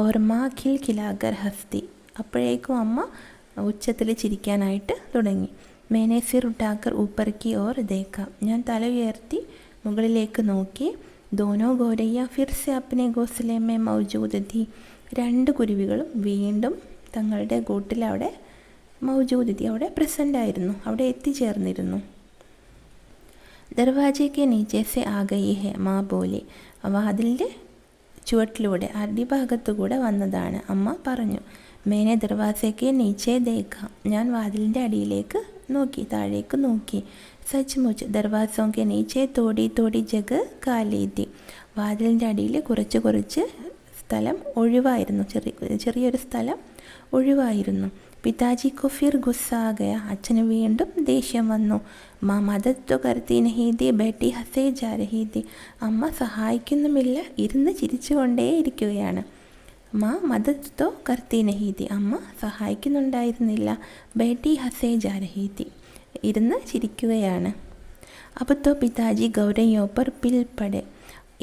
ഓർ മാ ഖിൽ ഖിലാകർ ഹസ്തി. അപ്പോഴേക്കും അമ്മ ഉച്ചത്തിൽ ചിരിക്കാനായിട്ട് തുടങ്ങി. മേനെ സിർ ഉട്ടാക്കർ ഊപ്പർ കി ഓർ ദേഖ. ഞാൻ തല ഉയർത്തി മുകളിലേക്ക് നോക്കി. ദോനോ ഗോരയ്യ ഫിർ സെ അപ്നെ ഗോസലെ മേ മൗജൂദ് ഥി. 2 കുരുവികളും വീണ്ടും തങ്ങളുടെ കൂട്ടിൽ അവിടെ മൗജൂദ് ഥി, അവിടെ പ്രസൻ്റ് ആയിരുന്നു, അവിടെ എത്തിച്ചേർന്നിരുന്നു. ദർവാജയ്ക്ക് നീച്ചെ സെ ആ ഗയി ഹെ മാ ബോലി. വാതിലിൻ്റെ ചുവട്ടിലൂടെ അടിഭാഗത്തുകൂടെ വന്നതാണ്, അമ്മ പറഞ്ഞു. മേനെ ദർവാസയ്ക്ക് നീച്ചെ ദേഖ. ഞാൻ വാതിലിൻ്റെ അടിയിലേക്ക് നോക്കി, താഴേക്ക് നോക്കി. Such മുച്ച് ദർവാസോക്ക് നീച്ചെ Todi Todi jug കാലീതി. വാതിലിൻ്റെ അടിയിൽ കുറച്ച് സ്ഥലം ഒഴിവായിരുന്നു, ചെറിയൊരു സ്ഥലം ഒഴിവായിരുന്നു. പിതാജി കോ ഫിർ ഗുസ്സാകയ. അച്ഛന് വീണ്ടും ദേഷ്യം വന്നു. മാ മദത് തോ കർത്തി നഹീ തി, ബേട്ടി ഹസേ ജാ രഹി തി. അമ്മ സഹായിക്കുന്നുമില്ല, ഇരുന്ന് ചിരിച്ചുകൊണ്ടേ ഇരിക്കുകയാണ്. മാ മദത് തോ കർത്തി നഹീ തി. അമ്മ സഹായിക്കുന്നുണ്ടായിരുന്നില്ല. ബേട്ടി ഹസേ ജാ രഹി തി, ഇരുന്ന് ചിരിക്കുകയാണ്. അപ്പോൾ തോ പിതാജി ഗൗരയ്യോപ്പർ പിൽപ്പടെ.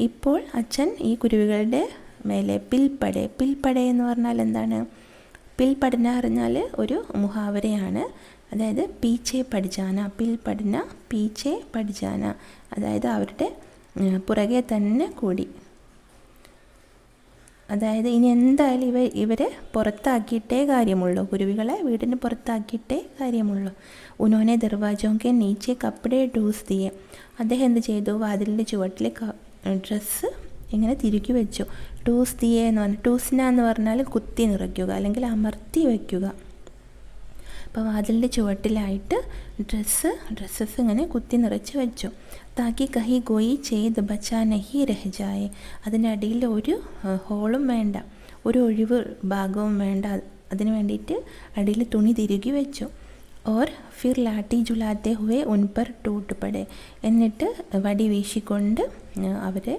ഇപ്പോൾ അച്ഛൻ ഈ കുരുവികളുടെ മേലെ പിൽപ്പടെ എന്ന് പറഞ്ഞാൽ എന്താണ്? പിൽപ്പടന അറിഞ്ഞാൽ ഒരു മുഹാവരയാണ്. അതായത് പീച്ചെ പഠിച്ചാന, പിൽപ്പടന പീച്ചെ പഠിച്ചാന, അതായത് അവരുടെ പുറകെ തന്നെ കൂടി. അതായത് ഇനി എന്തായാലും ഇവരെ പുറത്താക്കിയിട്ടേ കാര്യമുള്ളൂ, കുരുവികളെ വീടിന് പുറത്താക്കിയിട്ടേ കാര്യമുള്ളൂ. ഉനോനെ ദർവാജോക്കെ നീച്ചെ കപ്പടെ ടൂസ് ദിയെ. അദ്ദേഹം എന്ത് ചെയ്തു? വാതിലിൻ്റെ ചുവട്ടിൽ ഡ്രസ്സ് ഇങ്ങനെ തിരുക്കി വെച്ചു. ടൂസ് ദിയെ എന്ന് പറഞ്ഞാൽ, ടൂസ്ന എന്ന് പറഞ്ഞാൽ കുത്തി നിറയ്ക്കുക അല്ലെങ്കിൽ അമർത്തി വയ്ക്കുക. അപ്പോൾ വാതിലിൻ്റെ ചുവട്ടിലായിട്ട് ഡ്രസ്സസ് ഇങ്ങനെ കുത്തി നിറച്ച് വെച്ചു. താക്കി കഹി ഗോയി ചെയ്ത് ബച്ചാ നഹി രഹജായെ. അതിൻ്റെ അടിയിൽ ഒരു ഹോളും വേണ്ട, ഒരു ഒഴിവ് ഭാഗവും വേണ്ട, അതിന് വേണ്ടിയിട്ട് അടിയിൽ തുണി തിരുകി വെച്ചു. ഓർ ഫിർ ലാട്ടി ജുലാത്തെ ഹുവേ ഉൻപർ ടൂട്ട് പടെ. എന്നിട്ട് വടി വീശിക്കൊണ്ട് അവരെ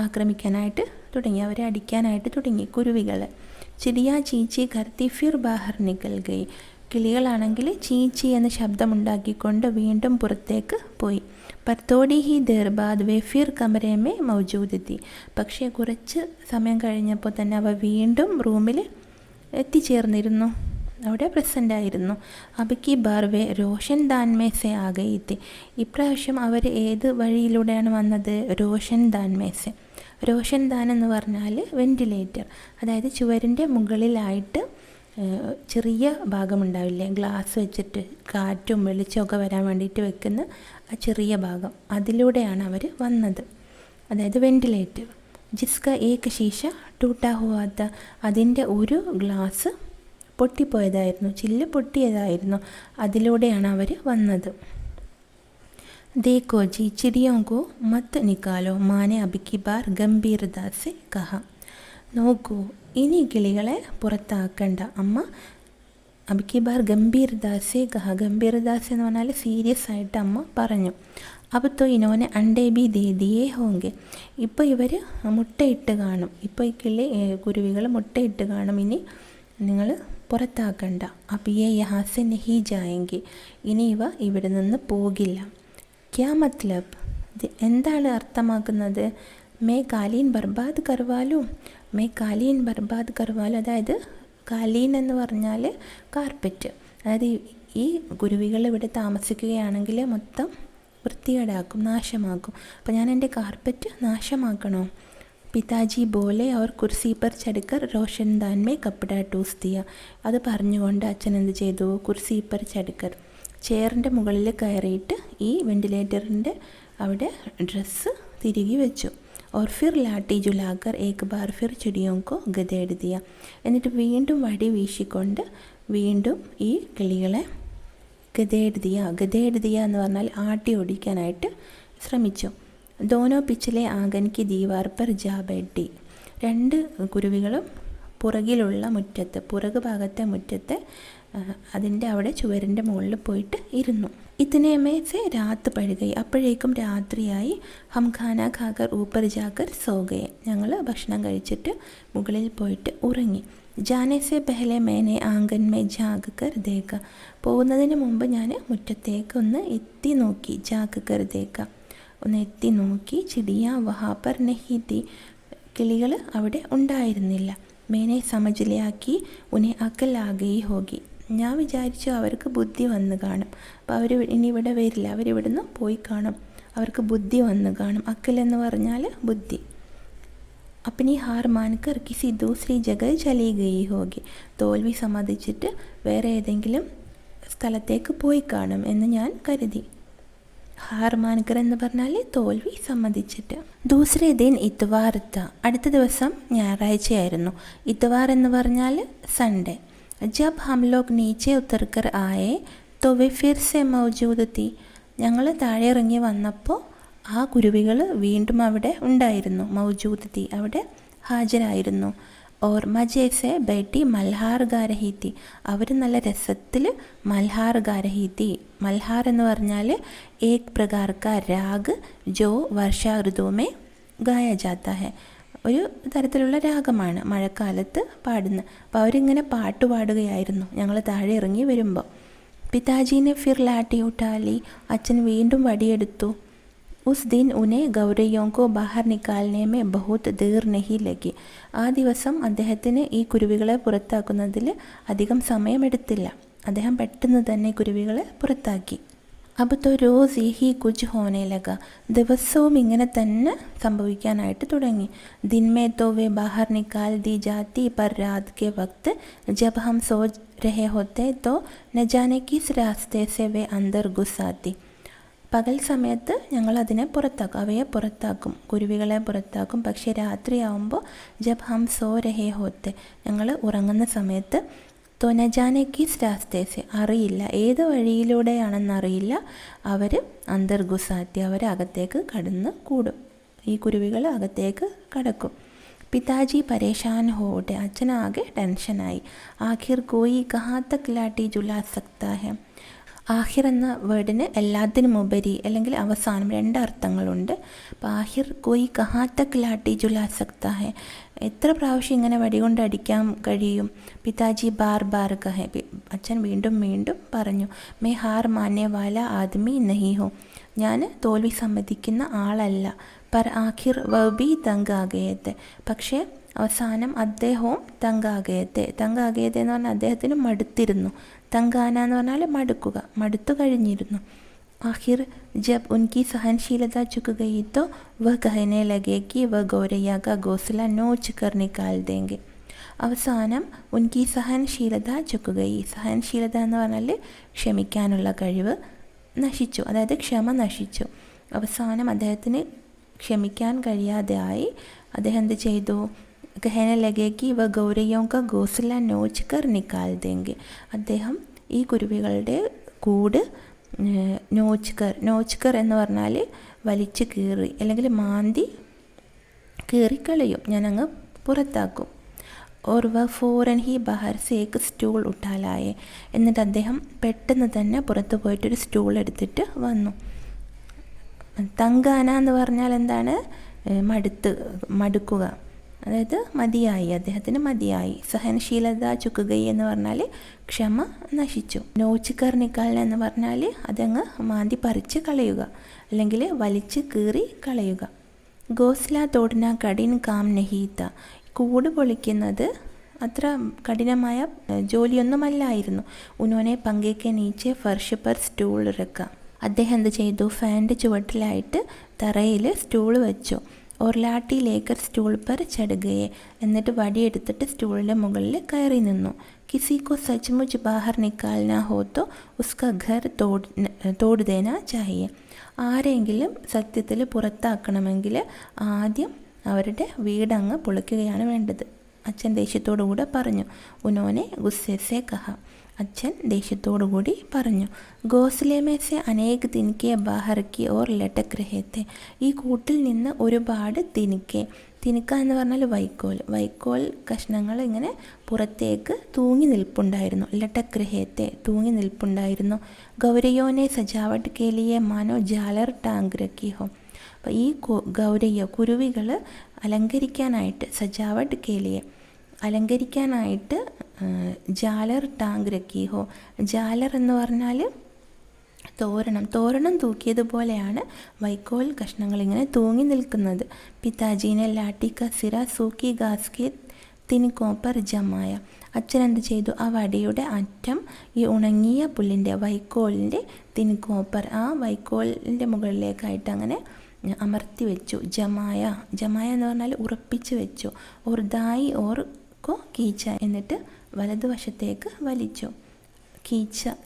ആക്രമിക്കാനായിട്ട് തുടങ്ങി, അവരെ അടിക്കാനായിട്ട് തുടങ്ങി കുരുവികൾ. ചിടിയാ ചീച്ചി കർത്തി ഫിർ ബാഹർ നിക്കൽ ഗയി. കിളികളാണെങ്കിൽ ചീച്ചി എന്ന ശബ്ദമുണ്ടാക്കിക്കൊണ്ട് വീണ്ടും പുറത്തേക്ക് പോയി. പത്തോടി ഹി ദർബാദ് വേ ഫിർ കമരമേ മൗജൂദെത്തി. പക്ഷേ കുറച്ച് സമയം കഴിഞ്ഞപ്പോൾ തന്നെ അവ വീണ്ടും റൂമിൽ എത്തിച്ചേർന്നിരുന്നു, അവിടെ പ്രസൻ്റ് ആയിരുന്നു. അബക്കി ബാർവേ റോഷൻ ദാൻമേ സെ ആകെത്തി. ഇപ്രാവശ്യം അവർ ഏത് വഴിയിലൂടെയാണ് വന്നത്? റോഷൻ ദാൻമേസെ. റോഷൻ ദാൻ എന്ന് പറഞ്ഞാൽ വെൻറ്റിലേറ്റർ, അതായത് ചുവരിൻ്റെ മുകളിലായിട്ട് ചെറിയ ഭാഗമുണ്ടാവില്ലേ, ഗ്ലാസ് വെച്ചിട്ട് കാറ്റും വെളിച്ചമൊക്കെ വരാൻ വേണ്ടിയിട്ട് വെക്കുന്ന ആ ചെറിയ ഭാഗം, അതിലൂടെയാണ് അവർ വന്നത്, അതായത് വെൻറ്റിലേറ്റർ. ജിസ്ക ഏക ശീശ ടൂട്ടാ ഹുവാത്ത. അതിൻ്റെ ഒരു ഗ്ലാസ് പൊട്ടിപ്പോയതായിരുന്നു, ചില്ല് പൊട്ടിയതായിരുന്നു, അതിലൂടെയാണ് അവർ വന്നത്. देखो जी चिड़ियों को मत निकालो, മാനെ അബിക്കി ബാർ ഗംഭീരത സെ കഹ. നോക്കൂ, ഇനി കിളികളെ പുറത്താക്കണ്ട, അമ്മ അബിക്കി ബാർ ഗംഭീരത സെ കഹ. ഗംഭീരത സെ എന്ന് പറഞ്ഞാൽ സീരിയസ് ആയിട്ട് അമ്മ പറഞ്ഞു. അപ്പോൾ തോ ഇനോനെ അണ്ടേ ബി ദേ ദിയേ ഹോങ്കെ. ഇപ്പോൾ ഇവർ മുട്ടയിട്ട് കാണും, ഇപ്പോൾ ഈ കുരുവികൾ മുട്ടയിട്ട് കാണും, ഇനി നിങ്ങൾ പുറത്താക്കണ്ട. അപ്പോൾ യേ യഹാ സെ നഹി ജായെങ്കി. ഇനി ഇവ ഇവിടെ നിന്ന് പോകില്ല. ക്യാ മത്ലബ്? എന്താണ് അർത്ഥമാക്കുന്നത്? മേ കാലീൻ ബർബാദ് കർവാലു. മേ കാലീൻ ബർബാദ് കർവാലു, അതായത് കാലീൻ എന്ന് പറഞ്ഞാൽ കാർപ്പറ്റ്, അതായത് ഈ കുരുവികൾ ഇവിടെ താമസിക്കുകയാണെങ്കിൽ മൊത്തം വൃത്തികേടാക്കും, നാശമാക്കും. അപ്പോൾ ഞാൻ എൻ്റെ കാർപ്പറ്റ് നാശമാക്കണോ? പിതാജി ബോലെ അവർ കുർസി പർ ചടുക്കർ റോഷൻ ദാൻമേ കപ്പട ടൂസ് ദിയ. അത് പറഞ്ഞുകൊണ്ട് അച്ഛൻ എന്ത് ചെയ്തു? കുർസി പർ ചടുക്കർ, ചെയറിൻ്റെ മുകളിൽ കയറിയിട്ട് ഈ വെൻറ്റിലേറ്ററിൻ്റെ അവിടെ ഡ്രസ്സ് തിരികെ വെച്ചു. और फिर लाठी जुलाकर एक बार फिर चिड़ियों को गदेड़ दिया. എന്നിട്ട് വീണ്ടും വടി വീശിക്കൊണ്ട് വീണ്ടും ഈ കിളികളെ ഗദേഡ് ദിയ എന്ന് പറഞ്ഞാൽ ആട്ടി ഓടിക്കാനായിട്ട് ശ്രമിച്ചു. ദോനോ പിച്ചിലെ ആംഗൻക്ക് ദീവാർ പർ ജാ ബൈഠി. 2 കുരുവികളും പുറകിലുള്ള മുറ്റത്ത്, പുറകു ഭാഗത്തെ മുറ്റത്തെ അതിൻ്റെ അവിടെ ചുവരിൻ്റെ മുകളിൽ പോയിട്ട് ഇരുന്നു. ഇതിനേമേസെ രാത്ത് പഴുകയി. അപ്പോഴേക്കും രാത്രിയായി. ഹം ഖാന ഖാക്കർ ഊപ്പർ ജാക്കർ സോഗയെ. ഞങ്ങൾ ഭക്ഷണം കഴിച്ചിട്ട് മുകളിൽ പോയിട്ട് ഉറങ്ങി. ജാനേസെ പെഹലെ മേനെ ആംഗൻമേ ജാഗ് കർ ദേക്ക. പോകുന്നതിന് മുമ്പ് ഞാൻ മുറ്റത്തേക്ക് ഒന്ന് എത്തി നോക്കി. ജാഗ് കർ ദേക്ക. ഒന്ന് എത്തി നോക്കി. ചിടിയ വഹാപ്പർ നഹീതി, കിളികൾ അവിടെ ഉണ്ടായിരുന്നില്ല. മേനെ സമജിലയാക്കി ഉനെ അക്കൽ ആകെ ഹോഗി, ഞാൻ വിചാരിച്ചു അവർക്ക് ബുദ്ധി വന്ന് കാണും. അപ്പോൾ അവർ ഇനി ഇവിടെ വരില്ല, അവരിവിടുന്ന് പോയി കാണും, അവർക്ക് ബുദ്ധി വന്ന് കാണും. അക്കൽ എന്ന് പറഞ്ഞാൽ ബുദ്ധി. അപ്പനി ഹാർ മാൻകർ കിസി ദൂസരി ജഗ ചലി ഗയി ഹോഗി, തോൽവി സമ്മതിച്ചിട്ട് വേറെ ഏതെങ്കിലും സ്ഥലത്തേക്ക് പോയി കാണും എന്ന് ഞാൻ കരുതി. ഹാർ മാൻകർ എന്ന് പറഞ്ഞാൽ തോൽവി സമ്മതിച്ചിട്ട്. ദൂസരേ ദിൻ ഇത്വാർ ത, അടുത്ത ദിവസം ഞായറാഴ്ചയായിരുന്നു. ഇത്വാർ എന്ന് പറഞ്ഞാൽ സൺഡേ. ജബ് ഹം ലോഗ് നീച്ചെ ഉത്തർക്കർ ആയേ തോ വെ ഫിർ സെ മൗജൂദ് തി, ഞങ്ങൾ താഴെ ഇറങ്ങി വന്നപ്പോൾ ആ കുരുവികൾ വീണ്ടും അവിടെ ഉണ്ടായിരുന്നു. മൗജൂദ് തി, അവിടെ ഹാജരായിരുന്നു. ഓർ മജേസെ ബേട്ടി മൽഹാർ ഗാരഹീത്തി, അവർ നല്ല രസത്തിൽ മൽഹാർ ഗാരഹീത്തി. മൽഹാർ എന്ന് പറഞ്ഞാൽ ഏക് പ്രകാർ കാ രാഗ് ജോ വർഷാ ഋതുമേ ഗായ ജാത്ത ഹെ, ഒരു തരത്തിലുള്ള രാഗമാണ് മഴക്കാലത്ത് പാടുന്നത്. അപ്പോൾ അവരിങ്ങനെ പാട്ട് പാടുകയായിരുന്നു ഞങ്ങൾ താഴെ ഇറങ്ങി വരുമ്പോൾ. പിതാജീനെ ഫിർ ലാട്ടി ഉട്ടാലി, അച്ഛൻ വീണ്ടും വടിയെടുത്തു. ഉസ് ദിൻ ഉനെ ഗൗരയ്യോं को बाहर निकालने में बहुत देर नहीं लगी, ആ ദിവസം അദ്ദേഹത്തിന് ഈ കുരുവികളെ പുറത്താക്കുന്നതിൽ അധികം സമയമെടുത്തില്ല. അദ്ദേഹം പെട്ടെന്ന് തന്നെ കുരുവികളെ പുറത്താക്കി. അബ് തോ റോസ് യഹി കുച്ച് ഹോനെ ലഗ, ദിവസവും ഇങ്ങനെ തന്നെ സംഭവിക്കാനായിട്ട് തുടങ്ങി. ദിൻ മേ തോ വേ ബാഹർ നിക്കാൽ the ജാത്തി per Raat K Waqt Jab Hum so രഹേ ഹോത്തെ തോ ന ജാനെ കിസ് രാസ്തേ സെ വേ അന്തർ ഗുസാത്തി, പകൽ സമയത്ത് ഞങ്ങൾ അതിനെ പുറത്താക്കും, അവയെ പുറത്താക്കും, കുരുവികളെ പുറത്താക്കും. പക്ഷേ രാത്രിയാവുമ്പോൾ ജബ് ഹം സോ രഹേ ഹോത്തെ, ഞങ്ങൾ ഉറങ്ങുന്ന സമയത്ത് തോ ന ജാനെ കിസ് രാസ്തേസെ, അറിയില്ല ഏത് വഴിയിലൂടെയാണെന്നറിയില്ല, അവർ അന്തർഗുസാത്തി, അവർ അകത്തേക്ക് കടന്ന് കൂടും, ഈ കുരുവികൾ അകത്തേക്ക് കടക്കും. പിതാജി പരേഷാൻ ഹോട്ടെ, അച്ഛനാകെ ടെൻഷനായി. ആഖിർ കോയി കഹാ തക് ലാട്ടി ജുലാ സക്താ ഹെ, ആഹിർ എന്ന വേർഡിന് എല്ലാത്തിനും ഉപരി അല്ലെങ്കിൽ അവസാനം രണ്ട് അർത്ഥങ്ങളുണ്ട്. അപ്പോൾ ആഹിർ കോയി കഹാ തക് ലാട്ടി ജുലാ സക്താ ഹെ, എത്ര പ്രാവശ്യം ഇങ്ങനെ വടികൊണ്ട് അടിക്കാൻ കഴിയും. പിതാജി ബാർ ബാർ കഹെ, അച്ഛൻ വീണ്ടും വീണ്ടും പറഞ്ഞു. മേ ഹാർ മാനേ വാല ആദ്മി നഹി ഹോ, ഞാൻ തോൽവി സമ്മതിക്കുന്ന ആളല്ല. പർ ആഖിർ വബി തങ്കാകയത്തെ, പക്ഷേ അവസാനം അദ്ദേഹവും തങ്കാകയത്തെ, തങ്കാകയത്തെ എന്ന് പറഞ്ഞാൽ അദ്ദേഹത്തിന് മടുത്തിരുന്നു. തങ്കാന എന്ന് പറഞ്ഞാൽ മടുക്കുക, മടുത്തു കഴിഞ്ഞിരുന്നു. ആഖിർ ജബ് ഉൻകി സഹനശീലത ചുക്ക് ഗയി തോ വഹ് കഹനെ ലഗേ കി വഹ് ഗൗരയ്യ കാ ഗോസ്ല നോച്ച് കർ നിക്കാൽ ദേംഗെ, അവസാനം ഉൻകി സഹനശീലത ചുക്ക് ഗയി, സഹനശീലത എന്ന് പറഞ്ഞാൽ ക്ഷമിക്കാനുള്ള കഴിവ് നശിച്ചു, അതായത് ക്ഷമ നശിച്ചു. അവസാനം അദ്ദേഹത്തിന് ക്ഷമിക്കാൻ കഴിയാതെ ആയി. അദ്ദേഹം എന്ത് ചെയ്തു? कहने लगे कि वह गौरैयों का घोंसला नोच कर निकाल देंगे, അദ്ദേഹം ഈ കുരുവികളുടെ കൂട് നോച്ച്കർ എന്ന് പറഞ്ഞാൽ വലിച്ചു കീറി അല്ലെങ്കിൽ മാന്തി കീറിക്കളയും, ഞാനങ്ങ് പുറത്താക്കും. और वह फ़ौरन ही बाहर से एक സ്റ്റൂൾ ഉട്ടാലായേ, എന്നിട്ട് അദ്ദേഹം പെട്ടെന്ന് തന്നെ പുറത്ത് പോയിട്ടൊരു സ്റ്റൂൾ എടുത്തിട്ട് വന്നു. തങ്കാന എന്ന് പറഞ്ഞാൽ എന്താണ്? മടുക്കുക, അതായത് മതിയായി, അദ്ദേഹത്തിന് മതിയായി. സഹനശീലത ചുക്കുകൈ എന്ന് പറഞ്ഞാൽ ക്ഷമ നശിച്ചു. നോച്ചിക്കർ നിക്കാൽ എന്ന് പറഞ്ഞാൽ അതങ്ങ് മാന്തി പറിച്ച് കളയുക അല്ലെങ്കിൽ വലിച്ച് കീറി കളയുക. ഗോസ്ല തോടിന കഠിൻ കാം നഹീത്ത, കൂട് പൊളിക്കുന്നത് അത്ര കഠിനമായ ജോലിയൊന്നുമല്ലായിരുന്നു. ഉനോനെ പങ്കേക്കെ നീച്ചെ ഫർഷ് പർ സ്റ്റൂൾ ഇറക്കുക, അദ്ദേഹം എന്ത് ചെയ്തു? ഫാൻ്റെ ചുവട്ടിലായിട്ട് തറയിൽ സ്റ്റൂൾ വെച്ചു. और लाठी लेकर സ്റ്റൂൾ पर चढ़ गए, എന്നിട്ട് വടിയെടുത്തിട്ട് സ്റ്റൂളിൻ്റെ മുകളിൽ കയറി നിന്നു. किसी को सचमुच बाहर निकालना हो तो उसका घर तोड़ देना चाहिए, ആരെങ്കിലും സത്യത്തിൽ പുറത്താക്കണമെങ്കിൽ ആദ്യം അവരുടെ വീടങ്ങ് പൊളിക്കുകയാണ് വേണ്ടത്. അച്ഛൻ ദേഷ്യത്തോടു കൂടെ പറഞ്ഞു. ഉനോനെ ഗുസ്സെ കഹ, അച്ഛൻ ദേഷ്യത്തോടുകൂടി പറഞ്ഞു. ഗോസ്ലേമേസെ അനേക് തിനിക്കെ ബാഹർക്കി ഓർ ലട്ടക് രഹേത്തെ, ഈ കൂട്ടിൽ നിന്ന് ഒരുപാട് തിനിക്ക എന്ന് പറഞ്ഞാൽ വൈക്കോൽ കഷ്ണങ്ങൾ ഇങ്ങനെ പുറത്തേക്ക് തൂങ്ങി നിൽപ്പുണ്ടായിരുന്നു. ലട്ടക് രഹേത്തെ, തൂങ്ങി നിൽപ്പുണ്ടായിരുന്നു. ഗൗരയോനെ സജാവട്ട് കേലിയെ മാനോ ജാലർ ടാങ്ക് രക്കി ഹോ, അപ്പോൾ ഈ ഗൗരയ്യ കുരുവികൾ അലങ്കരിക്കാനായിട്ട്, സജാവട്ട് കേലിയെ അലങ്കരിക്കാനായിട്ട് ജാലർ ടാങ്ക് രക്കി ഹോ, ജാലർ എന്ന് പറഞ്ഞാൽ തോരണം തൂക്കിയതുപോലെയാണ് വൈക്കോൽ കഷ്ണങ്ങൾ ഇങ്ങനെ തൂങ്ങി നിൽക്കുന്നത്. പിതാജീനെ ലാട്ടിക്ക സിറ സൂക്കി ഗാസ്കെ തിനിക്കോപ്പർ ജമായ. അച്ഛൻ എന്ത് ചെയ്തു? ആ വടിയുടെ അറ്റം ഈ ഉണങ്ങിയ പുല്ലിൻ്റെ വൈക്കോലിൻ്റെ തിനിക്കോപ്പർ ആ വൈക്കോലിൻ്റെ മുകളിലേക്കായിട്ട് അങ്ങനെ അമർത്തി വെച്ചു. ജമായ എന്ന് പറഞ്ഞാൽ ഉറപ്പിച്ച് വെച്ചു. ഓർ ദായി ഓർ കോ കീച്ച എന്നിട്ട് വലതുവശത്തേക്ക് വലിച്ചു.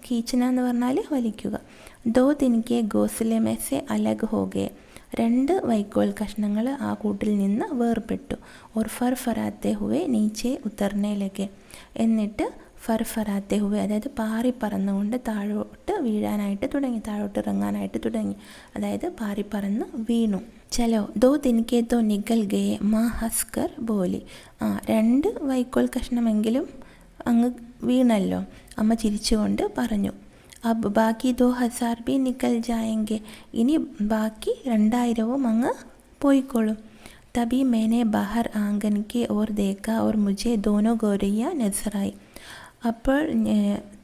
കീച്ചന എന്ന് പറഞ്ഞാൽ വലിക്കുക. ദോ തിൻകെ ഗോസ്ലെ മേ സെ അലഗ് ഹോഗെ. 2 വൈക്കോൽ കഷ്ണങ്ങൾ ആ കൂട്ടിൽ നിന്ന് വേർപെട്ടു. ഓർ ഫറാത്തെ ഹുവെ നീച്ചെ ഉത്തർനെ ലഗെ. എന്നിട്ട് ഫറാത്തെ ഹുവെ അതായത് പാറി പറന്നുകൊണ്ട് താഴോട്ട് വീഴാനായിട്ട് തുടങ്ങി, താഴോട്ട് ഇറങ്ങാനായിട്ട് തുടങ്ങി, അതായത് പാറി പറന്ന് വീണു. ചലോ ദോ തിൻകെ തോ നിഗൽ ഗയെ മാ ഹസ്കർ ബോലി. 2 വൈക്കോൽ കഷ്ണമെങ്കിലും അങ്ങ് വീണല്ലോ. അമ്മ ചിരിച്ചുകൊണ്ട് പറഞ്ഞു. അബ് ബാക്കി 2000 ബി നിക്കൽ ജായെങ്കെ. ഇനി ബാക്കി 2000 അങ്ങ് പോയിക്കോളും. തബി മേനെ ബഹർ ആംഗൻ കെ ഓർ ദേക്ക ഓർ മുझे दोनों ഗൗരയ്യ നസറായി. അപ്പോൾ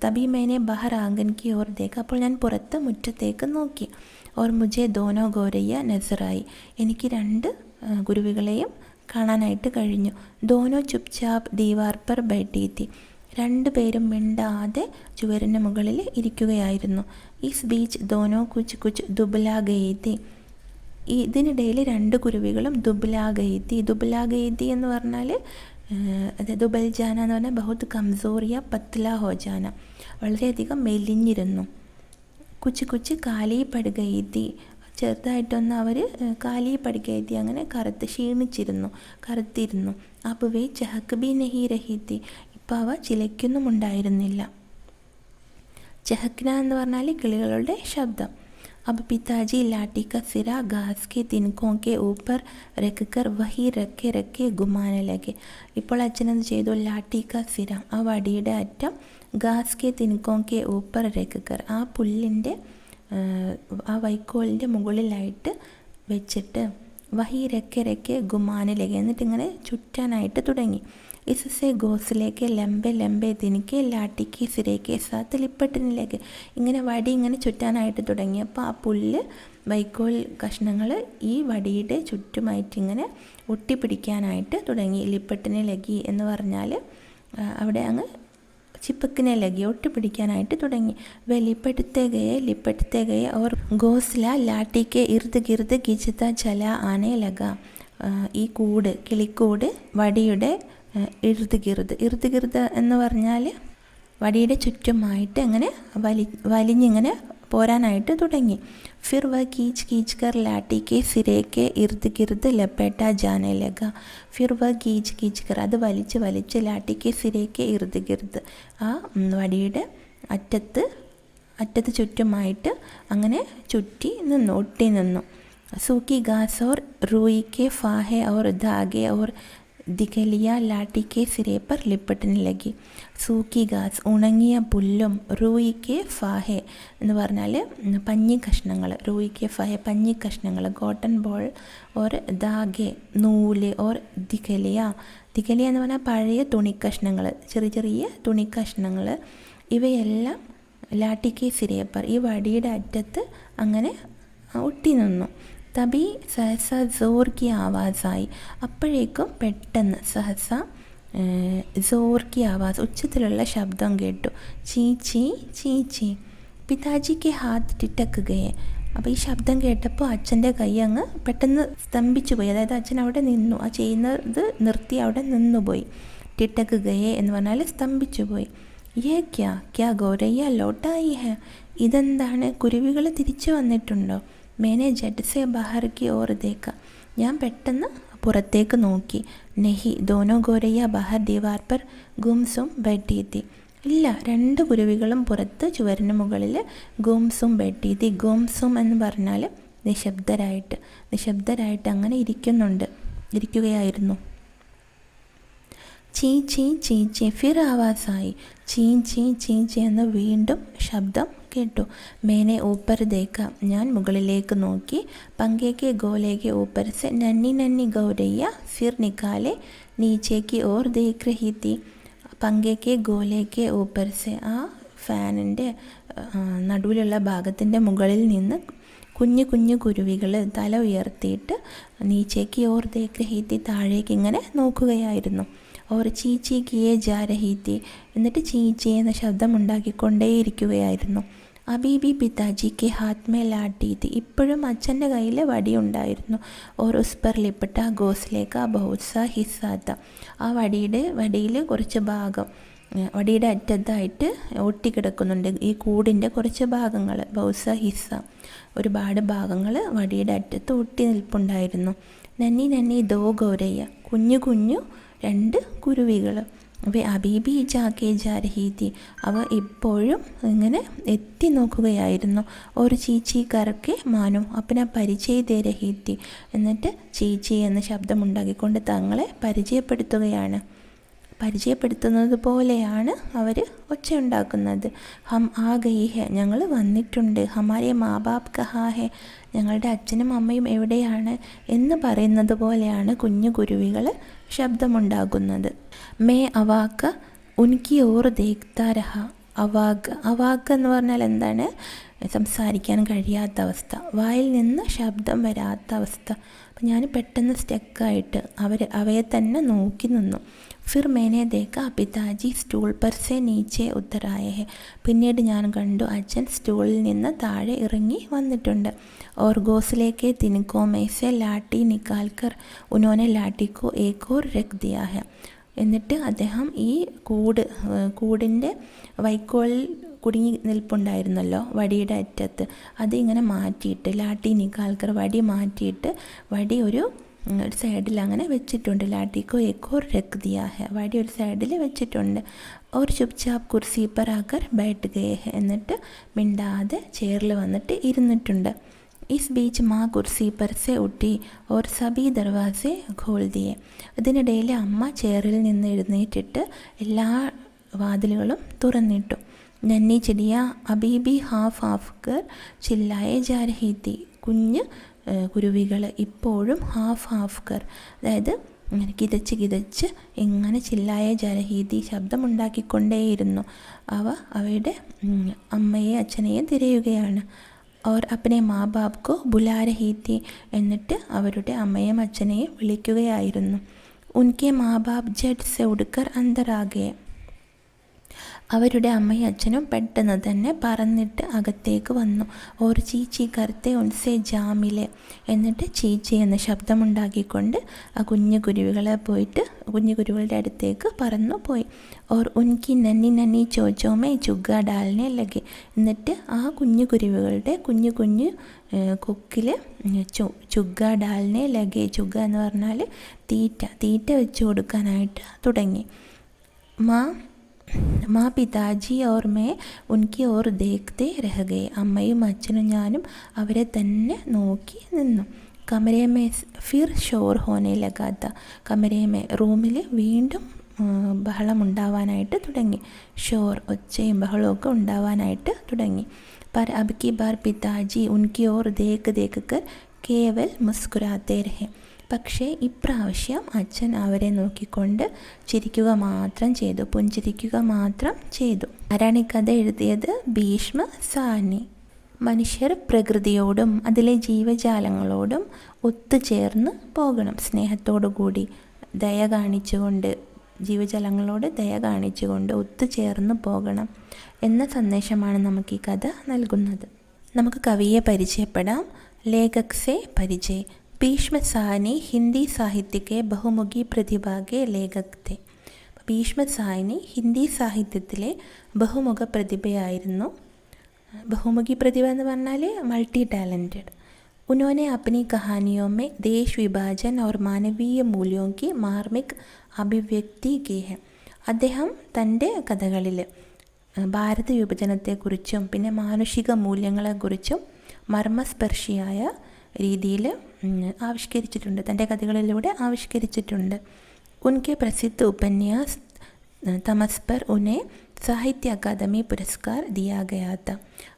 തബി മേനെ ബഹർ ആംഗൻ കി ഓർ ദേക്ക. അപ്പോൾ ഞാൻ പുറത്ത് മുറ്റത്തേക്ക് നോക്കി. ഓർ മുझे दोनों ഗൗരയ്യ നസറായി. എനിക്ക് 2 കുരുവികളെയും കാണാനായിട്ട് കഴിഞ്ഞു. ദോനോ ചുപ്ചാപ്പ് ദീവാർ പർ ബൈഠി തി. 2 പേരും മിണ്ടാതെ ചുവരിന് മുകളിൽ ഇരിക്കുകയായിരുന്നു. ഇസ് ബീച്ച് ദോനോ കുച്ച് കുച്ച് ദുബലാ ഗയി തി. ഇതിനിടയിൽ 2 കുരുവികളും ദുബലാ ഗയി തി. ദുബലാ ഗയി തി എന്ന് പറഞ്ഞാൽ അതായത് ദുബൽ ജാന എന്ന് പറഞ്ഞാൽ ബഹുത് കംസോറിയ പത്ല ഹോ ജാന, വളരെയധികം മെലിഞ്ഞിരുന്നു. കുച്ച് കുച്ച് കാലി പടുകയി തി. ചെറുതായിട്ടൊന്ന് അവർ കാലി പടുകയെത്തി അങ്ങനെ കറുത്തിരുന്നു. അപ്പോൾ വേ ചഹക്ക് ബി നഹി രഹിത്തി. ഇപ്പോൾ അവ ചിലയ്ക്കൊന്നുമുണ്ടായിരുന്നില്ല. ചഹക്ന എന്ന് പറഞ്ഞാൽ കിളികളുടെ ശബ്ദം. अब पिताजी लाठी का सिरा घास के तिनकों के ऊपर रखकर वही रखे घुमाने लगे. ഇപ്പോൾ അച്ഛനെന്ത് ചെയ്തു? ലാട്ടി ക സിര ആ വടിയുടെ അറ്റം ഘാസ് കെ തിൻകോं के ऊपर रखकर ആ പുല്ലിൻ്റെ ആ വൈക്കോലിൻ്റെ മുകളിലായിട്ട് വെച്ചിട്ട് വഹി രക്കെ ഗുമാനിലേക്ക് എന്നിട്ടിങ്ങനെ ചുറ്റാനായിട്ട് തുടങ്ങി. ഇസസെ ഗോസിലേക്ക് ലംബെ തിനിക്ക് ലാട്ടിക്ക് സിരയ്ക്ക് സാത്ത് ലിപ്പട്ടിനിലേക്ക്. ഇങ്ങനെ വടി ഇങ്ങനെ ചുറ്റാനായിട്ട് തുടങ്ങിയപ്പോൾ ആ പുല്ല് വൈക്കോൽ കഷ്ണങ്ങൾ ഈ വടിയുടെ ചുറ്റുമായിട്ട് ഇങ്ങനെ ഒട്ടിപ്പിടിക്കാനായിട്ട് തുടങ്ങി. ലിപ്പട്ടിനെ ലഗി എന്ന് പറഞ്ഞാൽ അവിടെ അങ്ങ് ചിപ്പക്കിനെ ലഗി ഒട്ടിപ്പിടിക്കാനായിട്ട് തുടങ്ങി. വെ ലിപ്പटते गए और घोंसला लाठी के इर्द गिर्द खींचता चला आने लगा. ഈ കിളിക്കൂട് വടിയുടെ ഇർദ് ഗിർദ് എന്ന് പറഞ്ഞാൽ വടിയുടെ ചുറ്റുമായിട്ട് അങ്ങനെ വലിഞ്ഞിങ്ങനെ പോരാനായിട്ട് തുടങ്ങി. ഫിർ വ കീച്ച് കർ ലാട്ടി കെ സിരേ കെ ഇർദ് ഗിർദ് ലപ്പേട്ട ജാനെ ലഗ. ഫിർ വ കീച്ച് കർ അത് വലിച്ച് ലാട്ടി കെ സിരേ കെ ഇർദ് ഗിർദ് ആ വടിയുടെ അറ്റത്ത് ചുറ്റുമായിട്ട് അങ്ങനെ ഒട്ടി നിന്നു. सूखी घास और रुई के फाहे और धागे और दिखलिया लाठी के सिरे पर लिपटने लगी. സൂക്കി ഘാസ് ഉണങ്ങിയ പുല്ലും റൂയിക്കെ ഫാഹെ എന്ന് പറഞ്ഞാൽ പഞ്ഞി കഷ്ണങ്ങൾ, റൂയിക്കെ ഫാഹെ പഞ്ഞി കഷ്ണങ്ങൾ, കോട്ടൺ ബോൾ ഓർ ധാഗെ നൂല് ഓർ ദിഖലിയ എന്ന് പറഞ്ഞാൽ പഴയ തുണിക്കഷ്ണങ്ങൾ, ചെറിയ തുണിക്കഷ്ണങ്ങൾ, ഇവയെല്ലാം ലാട്ടിക്കെ സിരേപ്പർ ഈ വടിയുടെ അറ്റത്ത് അങ്ങനെ ഒട്ടി നിന്നു. തബി സഹസ ജോർ കി ആവാസായി. അപ്പോഴേക്കും പെട്ടെന്ന് സഹസ ജോർ കി ആവാസ് ഉച്ചത്തിലുള്ള ശബ്ദം കേട്ടു. ചീച്ചി പിതാജിക്ക് ഹാത്ത് ടിറ്റക്ക് ഗയെ. അപ്പോൾ ഈ ശബ്ദം കേട്ടപ്പോൾ അച്ഛൻ്റെ കൈ അങ്ങ് പെട്ടെന്ന് സ്തംഭിച്ചു പോയി. അതായത് അച്ഛൻ അവിടെ നിന്നു, ആ ചെയ്യുന്നത് നിർത്തി അവിടെ നിന്നുപോയി. ടിറ്റക്ക് ഗയെ എന്ന് പറഞ്ഞാൽ സ്തംഭിച്ചു പോയി. യേ ക്യാ ഗൗരയ്യ ലോട്ടായി ഹെ. ഇതെന്താണ്, കുരുവികൾ തിരിച്ചു വന്നിട്ടുണ്ടോ? മേനെ ജഡ് സെ ബഹർ കി ഓർ ദേക്ക. ഞാൻ പെട്ടെന്ന് പുറത്തേക്ക് നോക്കി. നെഹി ദോനോ ഗോരയ്യ ബഹർ ദീവാർ പർ ഗുംസും ബെഡീതി. ഇല്ല, 2 കുരുവികളും പുറത്ത് ചുവരിന് മുകളിൽ ഗുംസും ബെഡീതി. ഗുംസും എന്ന് പറഞ്ഞാൽ നിശബ്ദരായിട്ട് അങ്ങനെ ഇരിക്കുകയായിരുന്നു. ചീ ഫിർ ആവാസായി. ചീ എന്ന് വീണ്ടും ശബ്ദം കേട്ടു. മേനെ ഊപ്പർ ദേക്ക. ഞാൻ മുകളിലേക്ക് നോക്കി. പങ്കേക്ക് ഗോലേക്ക് ഊപ്പർ സെ നന്നി ഗൗരയ്യ സിർ നിക്കാലെ നീച്ചേക്ക് ഓർ ദേഖ് രഹി തി. പങ്കേക്ക് ഗോലേക്ക് ഊപ്പർ സെ ആ ഫാനിൻ്റെ നടുവിലുള്ള ഭാഗത്തിൻ്റെ മുകളിൽ നിന്ന് കുഞ്ഞു കുഞ്ഞു കുരുവികൾ തല ഉയർത്തിയിട്ട് നീച്ചേക്ക് ഓർ ദേഖ് രഹി തി, താഴേക്ക് ഇങ്ങനെ നോക്കുകയായിരുന്നു. ഓർ ചീച്ചി കിയേ ജാ രഹി തി, എന്നിട്ട് ചീച്ചി എന്ന ശബ്ദം ഉണ്ടാക്കിക്കൊണ്ടേയിരിക്കുകയായിരുന്നു. അബീബി പിതാജിക്ക് ഹാത്ത് മേ ലാട്ടി തി, ഇപ്പോഴും അച്ഛൻ്റെ കയ്യിൽ വടിയുണ്ടായിരുന്നു. ഓർ ഉസ് പർ ലിപ്പട്ട ഗോസ്ലേക്ക ബഹുത് സാ ഹിസ്സാത്ത, ആ വടിയിൽ കുറച്ച് ഭാഗം വടിയുടെ അറ്റത്തായിട്ട് ഒട്ടിക്കിടക്കുന്നുണ്ട് ഈ കൂടിൻ്റെ കുറച്ച് ഭാഗങ്ങൾ. ബൗസ ഹിസ്സ, ഒരുപാട് ഭാഗങ്ങൾ വടിയുടെ അറ്റത്ത് ഒട്ടി നിൽപ്പുണ്ടായിരുന്നു. നന്നി നന്നി ദോ ഗൗരയ്യ, കുഞ്ഞു കുഞ്ഞു 2 കുരുവികൾ. അവ അബീബി ജാക്കെ ജാ രഹി തി, അവ ഇപ്പോഴും ഇങ്ങനെ എത്തി നോക്കുകയായിരുന്നു. ഒരു ചീച്ചി കറക്കെ മാനോ അപ്പന പരിചയ ദേ രഹി തി, എന്നിട്ട് ചീച്ചി എന്ന ശബ്ദമുണ്ടാക്കിക്കൊണ്ട് തങ്ങളെ പരിചയപ്പെടുത്തുന്നത് പോലെയാണ് അവർ ഒച്ചയുണ്ടാക്കുന്നത്. ഹം ആ ഗയി ഹെ, ഞങ്ങൾ വന്നിട്ടുണ്ട്. ഹമാരെ മാ ബാപ് കഹാ ഹെ, ഞങ്ങളുടെ അച്ഛനും അമ്മയും എവിടെയാണ് എന്ന് പറയുന്നത് പോലെയാണ് കുഞ്ഞു കുരുവികൾ ശബ്ദമുണ്ടാകുന്നത്. May അവാക്ക ഉൻകി or ദേഖ്താ രഹ. അവാക്ക് എന്ന് പറഞ്ഞാൽ എന്താണ്? സംസാരിക്കാൻ കഴിയാത്ത അവസ്ഥ, വായിൽ നിന്ന് ശബ്ദം വരാത്ത അവസ്ഥ. അപ്പം ഞാൻ പെട്ടെന്ന് സ്റ്റക്കായിട്ട് അവയെ തന്നെ നോക്കി നിന്നു. ഫിർ മേനെ ദേഖ പിതാജി സ്റ്റൂൾ പർ സെ നീച്ചെ ഉത്തരായ ഹെ, പിന്നീട് ഞാൻ കണ്ടു അച്ഛൻ സ്റ്റൂളിൽ നിന്ന് താഴെ ഇറങ്ങി വന്നിട്ടുണ്ട്. ഓർ ഗോസ്ലേക്കെ തിൻകോ മേസെ ലാട്ടി നിക്കാൽക്കർ ഉനോനെ ലാട്ടിക്കോ ഏക്കോർ രഖ് ദിയാ ഹെ, എന്നിട്ട് അദ്ദേഹം ഈ കൂടിൻ്റെ വൈക്കോലിൽ കുടുങ്ങി നിൽപ്പുണ്ടായിരുന്നല്ലോ വടിയുടെ അറ്റത്ത്, അതിങ്ങനെ മാറ്റിയിട്ട് ലാട്ടി നിക്കാൽക്കർ, വടി മാറ്റിയിട്ട് വടി ഒരു സൈഡിൽ അങ്ങനെ വെച്ചിട്ടുണ്ട്. ലാട്ടിക്കോ ഏക്കോർ രഖ് ദിയാ ഹെ, വടി ഒരു സൈഡിൽ വെച്ചിട്ടുണ്ട്. ഓർ ചുപ്ചാപ്പ് കുർസി പർ ആക്കർ ബൈഠ് ഗയേ ഹെ, എന്നിട്ട് മിണ്ടാതെ ചെയറിൽ വന്നിട്ട് ഇരുന്നിട്ടുണ്ട്. ഇസ് ബീച്ച് മാ കുർസി പർ സെ ഉട്ടി ഓർ സബി ദർവാസെ ഖോൽ ദിയെ, ഇതിനിടയിൽ അമ്മ ചെയറിൽ നിന്ന് എഴുന്നേറ്റിട്ട് എല്ലാ വാതിലുകളും തുറന്നിട്ടു. നന്നി ചിടിയ അബീബി ഹാഫ് കർ ചില്ലായെ ജാ രഹി തി, കുഞ്ഞ് കുരുവികൾ ഇപ്പോഴും ഹാഫ് കർ, അതായത് ഇങ്ങനെ കിതച്ച് ഇങ്ങനെ ചില്ലായ ജാരഹീതി ശബ്ദമുണ്ടാക്കിക്കൊണ്ടേയിരുന്നു. അവയുടെ അമ്മയെ അച്ഛനെയും തിരയുകയാണ്. അവർ അപ്പനെ മാ ബാപ്കോ ബുലാ രഹി തി, എന്നിട്ട് അവരുടെ അമ്മയും അച്ഛനെയും വിളിക്കുകയായിരുന്നു. ഉൻകെ മാ ബാപ് ജഡ് സെ ഉഡ്കർ അന്തരാകെ, അവരുടെ അമ്മയും അച്ഛനും പെട്ടെന്ന് തന്നെ പറന്നിട്ട് അകത്തേക്ക് വന്നു. ഓർ ചീച്ചി കർത്തെ ഉൻസെ ജാമിലെ, എന്നിട്ട് ചീച്ചി എന്ന ശബ്ദമുണ്ടാക്കിക്കൊണ്ട് ആ കുഞ്ഞു കുരുവികളുടെ അടുത്തേക്ക് പറന്നു പോയി. ഓർ ഉൻകി നന്നി നന്നി ചോച്ചോമേ ചുഗ്ഗ ഡാലിനെ ലഗെ, എന്നിട്ട് ആ കുഞ്ഞു കുരുവികളുടെ കുഞ്ഞു കൊക്കിൽ ചുഗ്ഗ ഡാലിനെ ലഗെ, ചുഗ്ഗ എന്ന് പറഞ്ഞാൽ തീറ്റ വെച്ച് കൊടുക്കാനായിട്ട് തുടങ്ങി. മാ പിതാജി ഓർ മേ ഉൻകി ഓർ ദേഖ്തേ രഹ ഗയേ, അമ്മയും അച്ഛനും ഞാനും അവരെ തന്നെ നോക്കി നിന്നു. കമരേമേ ഫിർ ഷോർ ഹോനെ ലഗാത്ത, കമരേമേ റൂമിൽ വീണ്ടും ബഹളമുണ്ടാവാനായിട്ട് തുടങ്ങി. ഷോർ ഒച്ചയും ബഹളമൊക്കെ ഉണ്ടാവാനായിട്ട് തുടങ്ങി. പർ അബ് കി ബാർ പിതാജി ഉൻകി ഓർ ദേഖ് കർ കേവൽ മുസ്കുരാത്തേ രഹെ, പക്ഷേ ഇപ്രാവശ്യം അച്ഛൻ അവരെ നോക്കിക്കൊണ്ട് പുഞ്ചിരിക്കുക മാത്രം ചെയ്തു. ആരാണ് ഈ കഥ എഴുതിയത്? ഭീഷ്മ സാഹ്നി. മനുഷ്യർ പ്രകൃതിയോടും അതിലെ ജീവജാലങ്ങളോടും ഒത്തുചേർന്ന് പോകണം, സ്നേഹത്തോടു കൂടി ജീവജാലങ്ങളോട് ദയ കാണിച്ചുകൊണ്ട് ഒത്തുചേർന്ന് പോകണം എന്ന സന്ദേശമാണ് നമുക്ക് ഈ കഥ നൽകുന്നത്. നമുക്ക് കവിയെ പരിചയപ്പെടാം. ലേഖക് സെ പരിചയ്. ഭീഷ്മ സാഹ്നി ഹിന്ദി സാഹിത്യക്കെ ബഹുമുഖി പ്രതിഭാഗെ ലേഖക് थे. ഭീഷ്മ സാഹ്നി ഹിന്ദി സാഹിത്യത്തിലെ ബഹുമുഖ പ്രതിഭയായിരുന്നു. ബഹുമുഖി പ്രതിഭ എന്ന് പറഞ്ഞാൽ മൾട്ടി ടാലൻറ്റഡ്. उन्होंने अपनी कहानियों में देश विभाजन और मानवीय मूल्यों की मार्मिक अभिव्यक्ति की है. അദ്ദേഹം തൻ്റെ കഥകളിൽ ഭാരത വിഭജനത്തെക്കുറിച്ചും പിന്നെ മാനുഷിക മൂല്യങ്ങളെക്കുറിച്ചും മർമ്മസ്പർശിയായ രീതിയിൽ ആവിഷ്കരിച്ചിട്ടുണ്ട്, തൻ്റെ കഥകളിലൂടെ ആവിഷ്കരിച്ചിട്ടുണ്ട്. ഉൻകെ പ്രസിദ്ധ ഉപന്യാസ് തമസ് പർ ഉനെ സാഹിത്യ അക്കാദമി പുരസ്കാർ ദിയാ ഗയാ ത.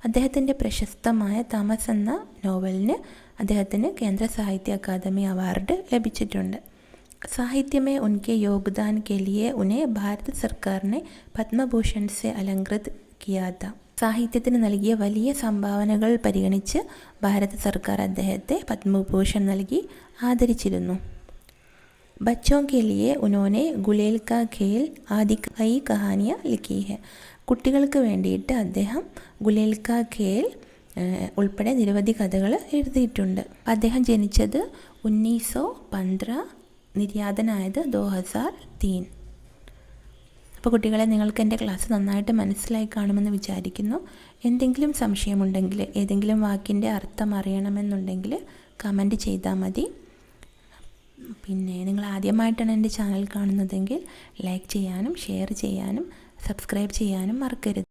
അദ്ദേഹത്തിൻ്റെ പ്രശസ്തമായ തമസ് എന്ന നോവലിന് അദ്ദേഹത്തിന് കേന്ദ്ര സാഹിത്യ അക്കാദമി അവാർഡ് ലഭിച്ചിട്ടുണ്ട്. साहित्य में उनके योगदान के लिए उन्हें भारत सरकार ने पद्मभूषण से अलंकृत किया था. സാഹിത്യത്തിന് നൽകിയ വലിയ സംഭാവനകൾ പരിഗണിച്ച് ഭാരത സർക്കാർ അദ്ദേഹത്തെ പത്മഭൂഷൺ നൽകി ആദരിച്ചിരുന്നു. बच्चों के लिए उन्होंने गुलेल का खेल आदि कई कहानियाँ लिखी है. കുട്ടികൾക്ക് വേണ്ടിയിട്ട് അദ്ദേഹം ഗുലേൽ കാ ഖേൽ ഉൾപ്പെടെ നിരവധി കഥകൾ എഴുതിയിട്ടുണ്ട്. അദ്ദേഹം ജനിച്ചത് 1915, നിര്യാതനായത് 2003. അപ്പോൾ കുട്ടികളെ, നിങ്ങൾക്ക് എൻ്റെ ക്ലാസ് നന്നായിട്ട് മനസ്സിലായി കാണുമെന്ന് വിചാരിക്കുന്നു. എന്തെങ്കിലും സംശയമുണ്ടെങ്കിൽ, ഏതെങ്കിലും വാക്കിൻ്റെ അർത്ഥം അറിയണമെന്നുണ്ടെങ്കിൽ കമൻറ്റ് ചെയ്താൽ മതി. പിന്നെ നിങ്ങൾ ആദ്യമായിട്ടാണ് എൻ്റെ ചാനൽ കാണുന്നതെങ്കിൽ ലൈക്ക് ചെയ്യാനും ഷെയർ ചെയ്യാനും സബ്സ്ക്രൈബ് ചെയ്യാനും മറക്കരുത്.